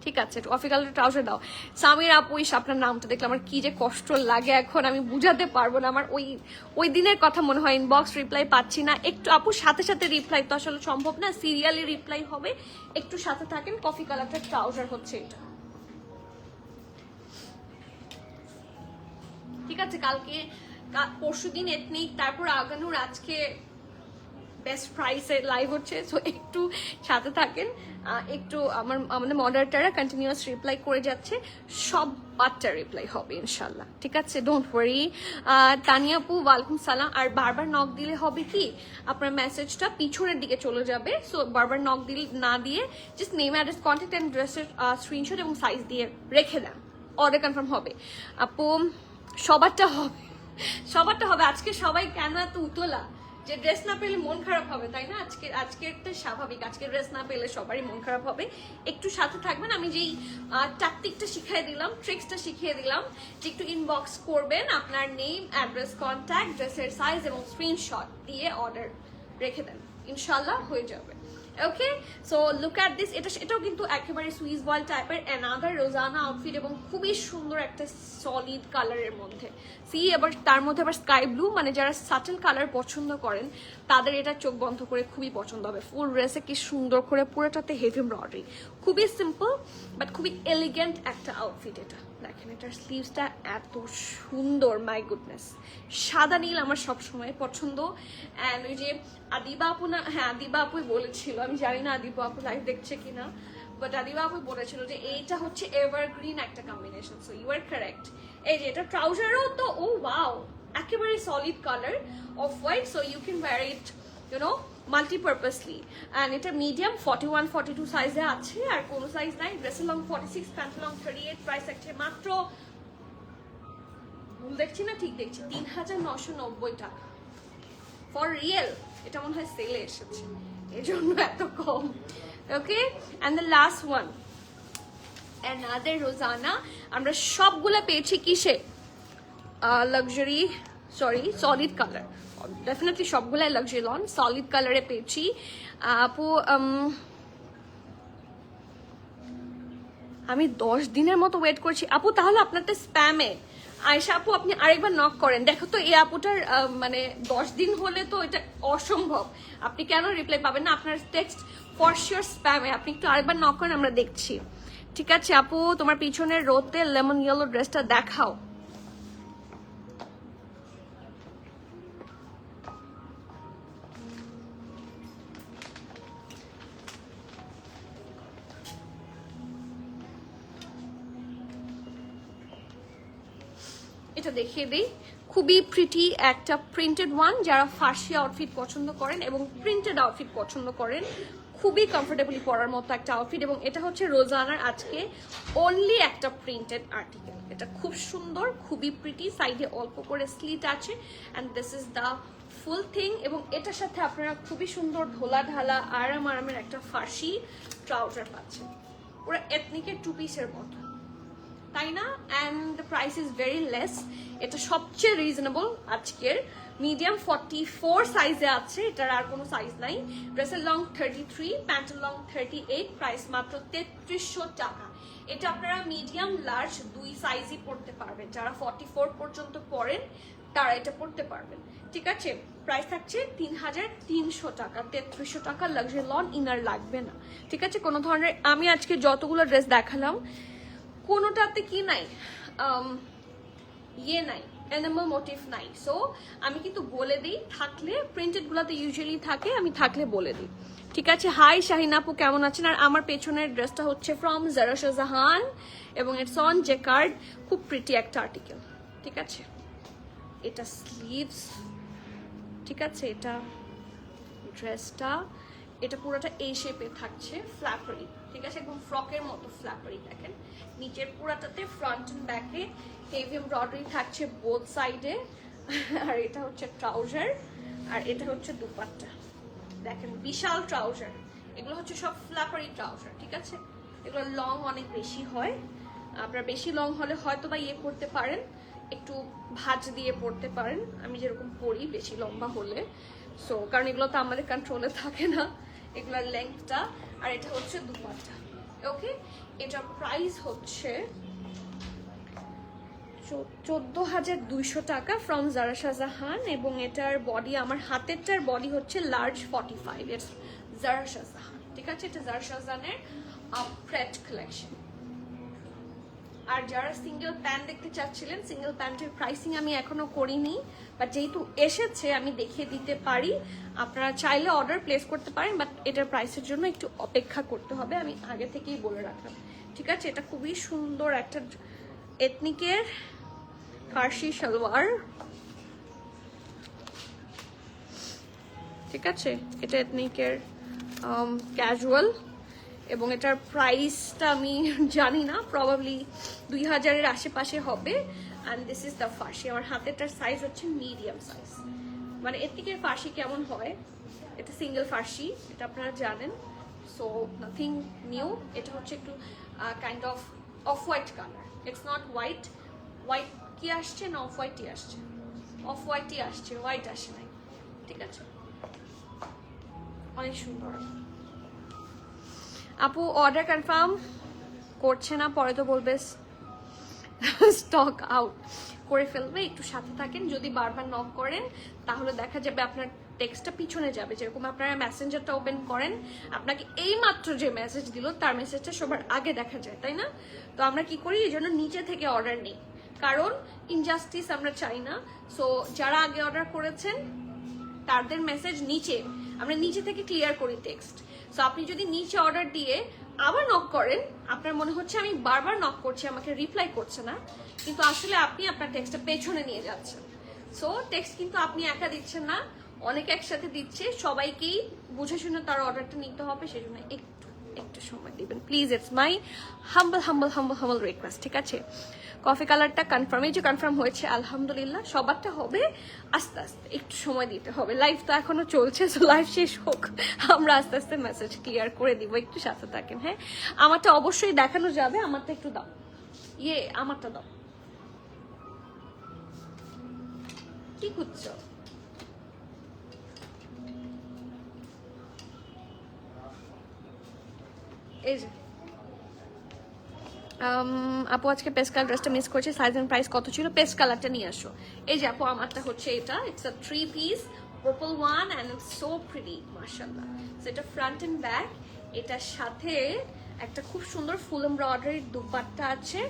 ঠিক আছে, কফি কালার ট্রাউজার দাও। সামির আপু, আপনার নামটা দেখলে আমার কি যে কষ্ট লাগে এখন, আমি বুঝাতে পারবো না। আমার ওই দিনের কথা মনে হয়। ইনবক্স রিপ্লাই পাচ্ছি না, একটু আপু সাথে সাথে রিপ্লাই তো আসলে সম্ভব না, সিরিয়ালি রিপ্লাই হবে, একটু সাথে থাকেন। কফি কালারটা ট্রাউজার হচ্ছে এটা। ঠিক আছে, কালকে পরশুদিন এথনিক, তারপর আগানুর, আজকে বেস্ট প্রাইসে লাইভ হচ্ছে, সো একটু সাথে থাকেন। একটু আমাদের মডারেটাররা কন্টিনিউয়াস রিপ্লাই করে যাচ্ছে, সব বাচ্চা রিপ্লাই হবে ইনশাল্লাহ। ঠিক আছে, ডোন্ট ওয়ারি। তানিয়া আপু ওয়ালাইকুম সালাম। আর বারবার নক দিলে হবে কি, আপনার মেসেজটা পিছনের দিকে চলে যাবে, সো বারবার নক দিলে না দিয়ে just name, address, contact and ড্রেসের স্ক্রিনশট এবং সাইজ দিয়ে রেখে দেন, অর্ডার কনফার্ম হবে। আপু সবারটা হবে আজকে। সবাই কেন এত উতলা যে ড্রেস না পেলে মন খারাপ হবে, তাই না? আজকের তো স্বাভাবিক, আজকে ড্রেস না পেলে সবারই মন খারাপ হবে। একটু সাথে থাকবেন। আমি যেই ট্যাকটিকটা শিখিয়ে দিলাম, ট্রিক্সটা শিখিয়ে দিলাম, যে একটু ইনবক্স করবেন, আপনার নেম, অ্যাড্রেস, কন্ট্যাক্ট, ড্রেসের সাইজ এবং স্ক্রিনশট দিয়ে অর্ডার রেখে দেন, ইনশাল্লাহ হয়ে যাবে। ওকে, সো লুক অ্যাট দিস। এটাও কিন্তু একেবারে সুইস বয়েল টাইপের অ্যানাদার রোজানা আউটফিট, এবং খুবই সুন্দর একটা সলিড কালারের মধ্যে। এবার তার মধ্যে আবার স্কাই ব্লু, মানে যারা সাটেল কালার পছন্দ করেন তাদের এটা চোখ বন্ধ করে খুবই পছন্দ হবে। ফুল ড্রেসে কি সুন্দর করে পুরোটাতে হেভি এমব্রয়ডারি, খুবই সিম্পল বাট খুবই এলিগেন্ট একটা আউটফিট। এটা দেখেন, এটার স্লিভসটা এত সুন্দর, মাই গুডনেস। সাদা নীল আমার সবসময় পছন্দ। অ্যান্ড ওই যে আদিবা আপু না, হ্যাঁ আদিবা আপুই বলেছিল, আমি জানি না আদিবা আপু লাইভ দেখছে কিনা, বাট আদিবা আপু বলেছিল যে এইটা হচ্ছে এভারগ্রিন একটা combination. So you are correct. এই যে এটা ট্রাউজারও তো, ও ওয়াও, একেবারে solid colour of white. So you can wear it multipurposely. And এটা মিডিয়াম 41-42 সাইজে আছে, আর কোনো সাইজ নাই। ড্রেসের লং 46, প্যান্ট লং 38। প্রাইস আছে মাত্র, ভুল দেখছি না ঠিক দেখছি, 3990 টাকা। ফর রিয়েল এটা মনে হয় সেলে এসেছে, এই জন্য এত কম। Okay, and the last one, another Rozana. আমরা সবগুলো পেয়েছি কিসে? Luxury, sorry solid colour. Definitely সবগুলাই লাক্সারি লন, সলিড কালারে পেয়েছি। আপু আমি 10 দিনের মতো ওয়েট করছি আপু। তাহলে আপনারটা স্প্যামে। আয়শা আপু আপনি আরেকবার নক করেন, দেখো তো এই আপুটার মানে 10 দিন হলে তো এটা অসম্ভব, আপনি কেন রিপ্লাই পাবেন না? আপনার টেক্সট ফর শিওর স্প্যামে। আপনি একটু আরেকবার নক করেন, আমরা দেখছি। ঠিক আছে আপু, তোমার পিছনের রোতে লেমন ইয়েলো ড্রেসটা দেখাও। এটা দেখিয়ে দিই, খুবই প্রিটি একটা প্রিন্টেড ওয়ান। যারা ফার্সি আউটফিট পছন্দ করেন এবং প্রিন্টেড আউটফিট পছন্দ করেন, খুবই কমফোর্টেবলি পরার মতো একটা আউটফিট। এবং এটা হচ্ছে রোজানার আজকে অনলি একটা প্রিন্টেড আর্টিকেল। এটা খুব সুন্দর, খুবই প্রিটি, সাইডে অল্প করে স্লিট আছে, and this is the full thing. এবং এটার সাথে আপনারা খুবই সুন্দর ঢোলা ঢালা আরামের একটা ফার্সি ট্রাউজার পাচ্ছেন, পুরো এথনিকের 2 পিসের মতো, তাই না? And the price is very less. এটা সবচেয়ে রিজনেবল আজকের। মিডিয়াম 44 সাইজে আছে, এটার আর কোনো সাইজ নাই। ড্রেসের লং 33, প্যান্টের লং 38। প্রাইস মাত্র 3300 টাকা। এটা আপনারা মিডিয়াম লার্জ 2 সাইজই পড়তে পারবেন। যারা 44 পর্যন্ত পরেন তারা এটা পড়তে পারবেন। ঠিক আছে, প্রাইস থাকছে 3300 টাকা। 3300 টাকা লাক্সারি লন, ইনার লাগবে না। ঠিক আছে, কোনো ধরনের, আমি আজকে যতগুলো ড্রেস দেখালাম কোনোটাতে কি নাই, ইয়ে নাই, অ্যানিমাল মোটিভ নাই। সো আমি কিন্তু বলে দিই, থাকলে প্রিন্টেড গুলাতে ইউজুয়ালি থাকে, আমি থাকলে বলে দিই। ঠিক আছে, হাই শাহিন আপু কেমন আছেন? আর আমার পেছনের ড্রেসটা হচ্ছে ফ্রম জারা শাহজাহান এবং ইটস অন জেকার্ড। খুব প্রিটি একটা আর্টিকেল। ঠিক আছে, এটা স্লিভস, ঠিক আছে, এটা ড্রেসটা, এটা পুরোটা এই শেপে থাকছে, ফ্ল্যাপারি। ঠিক আছে, একদম ফ্রকের মতো ফ্ল্যাপারি। দেখেন নিচের পুরাটাতে ফ্রন্ট এন্ড ব্যাকে হেভি এমব্রয়ডারি থাকছে বোথ সাইডে। আর এটা হচ্ছে ট্রাউজার, আর এটা হচ্ছে দুপাট্টা। দেখেন বিশাল ট্রাউজার। এগুলো হচ্ছে সব ফ্ল্যাপারি ট্রাউজার। ঠিক আছে, এগুলো লং অনেক বেশি হয়। আপনার বেশি লং হলে হয়তো বা ইয়ে করতে পারেন, একটু ভাঁজ দিয়ে পড়তে পারেন, আমি যেরকম পরি বেশি লম্বা হলে। সো কারণ এগুলো তো আমাদের কন্ট্রোলে থাকে না, এগুলোর লেন্থটা। আর এটা হচ্ছে দুপাট্টা। ওকে, এটার প্রাইস হচ্ছে 14,200 টাকা ফ্রম জারা শাহজাহান। এবং এটার বডি, আমার হাতেরটার বডি হচ্ছে লার্জ 45। ইটস জারা শাহজাহান। ঠিক আছে, এটা জারা শাহজাহানের প্রেট কালেকশন। আর যারা সিঙ্গেল প্যান্ট দেখতে চাচ্ছিলেন, সিঙ্গেল প্যান্টের প্রাইসিং আমি এখনো করিনি, বাট যেহেতু এসেছে আমি দেখিয়ে দিতে পারি। আপনারা চাইলে অর্ডার প্লেস করতে পারেন, বাট এটার প্রাইসের জন্য একটু অপেক্ষা করতে হবে, আমি আগে থেকেই বলে রাখলাম। ঠিক আছে, এটা খুবই সুন্দর একটা এথনিকের ফার্সি সালোয়ার। ঠিক আছে, এটা এথনিকের ক্যাজুয়াল, এবং এটার প্রাইসটা আমি জানি না, প্রবাবলি 2000-এর আশেপাশে হবে। অ্যান্ড দিস ইজ দ্য ফার্সি। আমার হাতেরটার সাইজ হচ্ছে মিডিয়াম সাইজ। মানে এথনিকের ফার্সি কেমন হয়, এটা সিঙ্গেল ফার্সি, এটা আপনারা জানেন। So nothing new. এটা হচ্ছে একটু kind of off white colour. It's not white. White কি আসছে না অফ হোয়াইটই আসছে? অফ হোয়াইটই আসছে, হোয়াইট আসে নাই। ঠিক আছে, অনেক সুন্দর। আপু অর্ডার কনফার্ম করছে না, পরে তো বলবে স্টক আউট। করে ফেলবে, একটু সাথে থাকেন। যদি বারবার নক করেন তাহলে দেখা যাবে আপনার টেক্সটটা পিছনে যাবে। যেরকম আপনারা মেসেঞ্জারটা ওপেন করেন, আপনাকে এই মাত্র যে মেসেজ দিল তার মেসেজটা সবার আগে দেখা যায়, তাই না? তো আমরা কি করি, এই জন্য নিচে থেকে অর্ডার নিই, কারণ ইনজাস্টিস আমরা চাই না। সো যারা আগে অর্ডার করেছেন তাদের মেসেজ নিচে, আমরা নিচে থেকে ক্লিয়ার করি টেক্সট। সো আপনি যদি নিচে অর্ডার দিয়ে আবার নক করেন, আপনার মনে হচ্ছে আমি বারবার নক করছি, আমাকে রিপ্লাই করছে না, কিন্তু আসলে আপনি আপনার টেক্সটটা পেছনে নিয়ে যাচ্ছেন। সো টেক্সট কিন্তু আপনি একা দিচ্ছেন না, অনেক একসাথে দিচ্ছে, সবাইকেই বুঝে শুনে তার অর্ডারটা নিতে হবে, সেই জন্য একটু সময় দিবেন please. It's my humble request, ঠিক আছে? কফি কালারটা কনফার্ম, এই যে কনফার্ম হয়েছে আলহামদুলিল্লাহ। সবারটা হবে আস্তে আস্তে, একটু সময় দিতে হবে, লাইভ তো এখনো চলছে, সো লাইভ শেষ হোক, আমরা আস্তে আস্তে মেসেজ ক্লিয়ার করে দিব, একটু সাথে থাকেন। হ্যাঁ, আমারটা অবশ্যই দেখানো যাবে, আমারটা একটু দাও, আমারটা দাও। কি খুঁজছো? এই যে আপু আজকে পেস্ট কালার ড্রেসটা মিস করেছি, সাইজ এন্ড প্রাইস কত ছিল? পেস্ট কালারটা নিয়ে আসো। এই যে আপু আমারটা হচ্ছে এটা, it's a 3 piece purple one and it's so pretty মাশাআল্লাহ। সো এটা ফ্রন্ট এন্ড ব্যাক, এটার সাথে একটা খুব সুন্দর ফুল এমব্রয়ডারি দুপাট্টা আছে,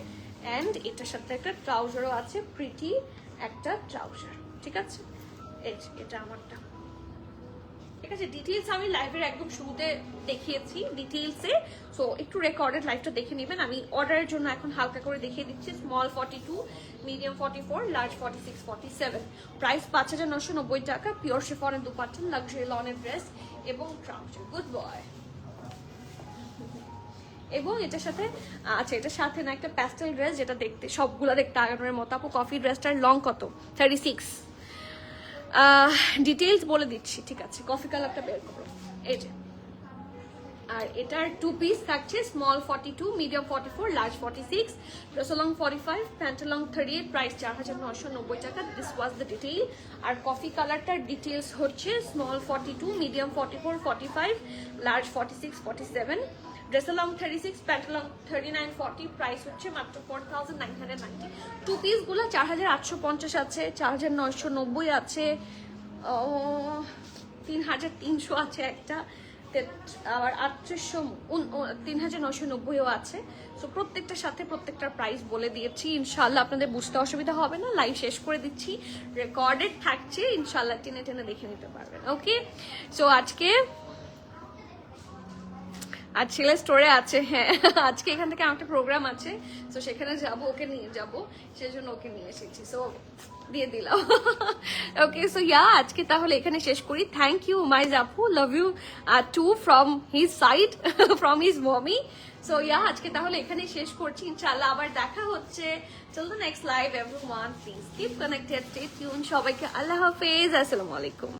এন্ড এটার সাথে একটা ট্রাউজারও আছে, প্রিটি একটা ট্রাউজার, ঠিক আছে? এই যে এটা আমারটা, ঠিক আছে? ডিটেইলস আমি লাইভের একদম শুরুতে দেখিয়েছি ডিটেইলসে, সো একটু রেকর্ডেড লাইভটা দেখে নেবেন। আমি অর্ডারের জন্য এখন হালকা করে দেখিয়ে দিচ্ছি। স্মল 42, মিডিয়াম 44, লার্জ 46, 47, প্রাইস 5,990 টাকা, পিওর শিফনের দুপাট্টা, লাক্সারি লনের ড্রেস এবং ট্রাউজার। Good boy. এবং এটার সাথে আচ্ছা, এটার সাথে না একটা প্যাস্টেল ড্রেস, যেটা দেখতে সবগুলা দেখতে আগানোর মতো। আপু কফি ড্রেসটার লং কত? 36। ডিটেইলস বলে দিচ্ছি, ঠিক আছে? কফি কালারটা বের করো, এই যে। আর এটার 2 পিস থাকছে, small 42, medium 44, large 46, dress long 45, pant long 38, price 4,990 টাকা। This was the detail. আর কফি কালারটার ডিটেইলস হচ্ছে small 42, medium 44, 45, large 46, 47, dress long 36, pant long 39, 40, price হচ্ছে মাত্র 4,990। 2 পিস গুলো 4,850 আছে, 4,990 আছে, 3,300 আছে একটা, আবার 3,990ও আছে। সো প্রত্যেকটার সাথে প্রত্যেকটার প্রাইস বলে দিয়েছি, ইনশাল্লাহ আপনাদের বুঝতে অসুবিধা হবে না। লাইভ শেষ করে দিচ্ছি, রেকর্ডেড থাকছে, ইনশাল্লাহ টেনে টেনে দেখে নিতে পারবেন। ওকে, সো আজকে আর ছেলে স্টোরে আছে। হ্যাঁ, আজকে এখান থেকে আমার একটা প্রোগ্রাম আছে, তো সেখানে যাব, ওকে নিয়ে যাব, সেজন্য ওকে নিয়ে এসেছি, সো দিয়ে দিলাম। ওকে, সো আজকে তাহলে এখানে শেষ করি। থ্যাংক ইউ মাই জাপু, love you too from his side, from his mummy. So আজকে তাহলে এখানে শেষ করছি, ইনশাআল্লাহ আবার দেখা হচ্ছে। চল the next live everyone, please keep connected, stay tune. সবাইকে আল্লাহ হাফেজ, আসসালামু আলাইকুম।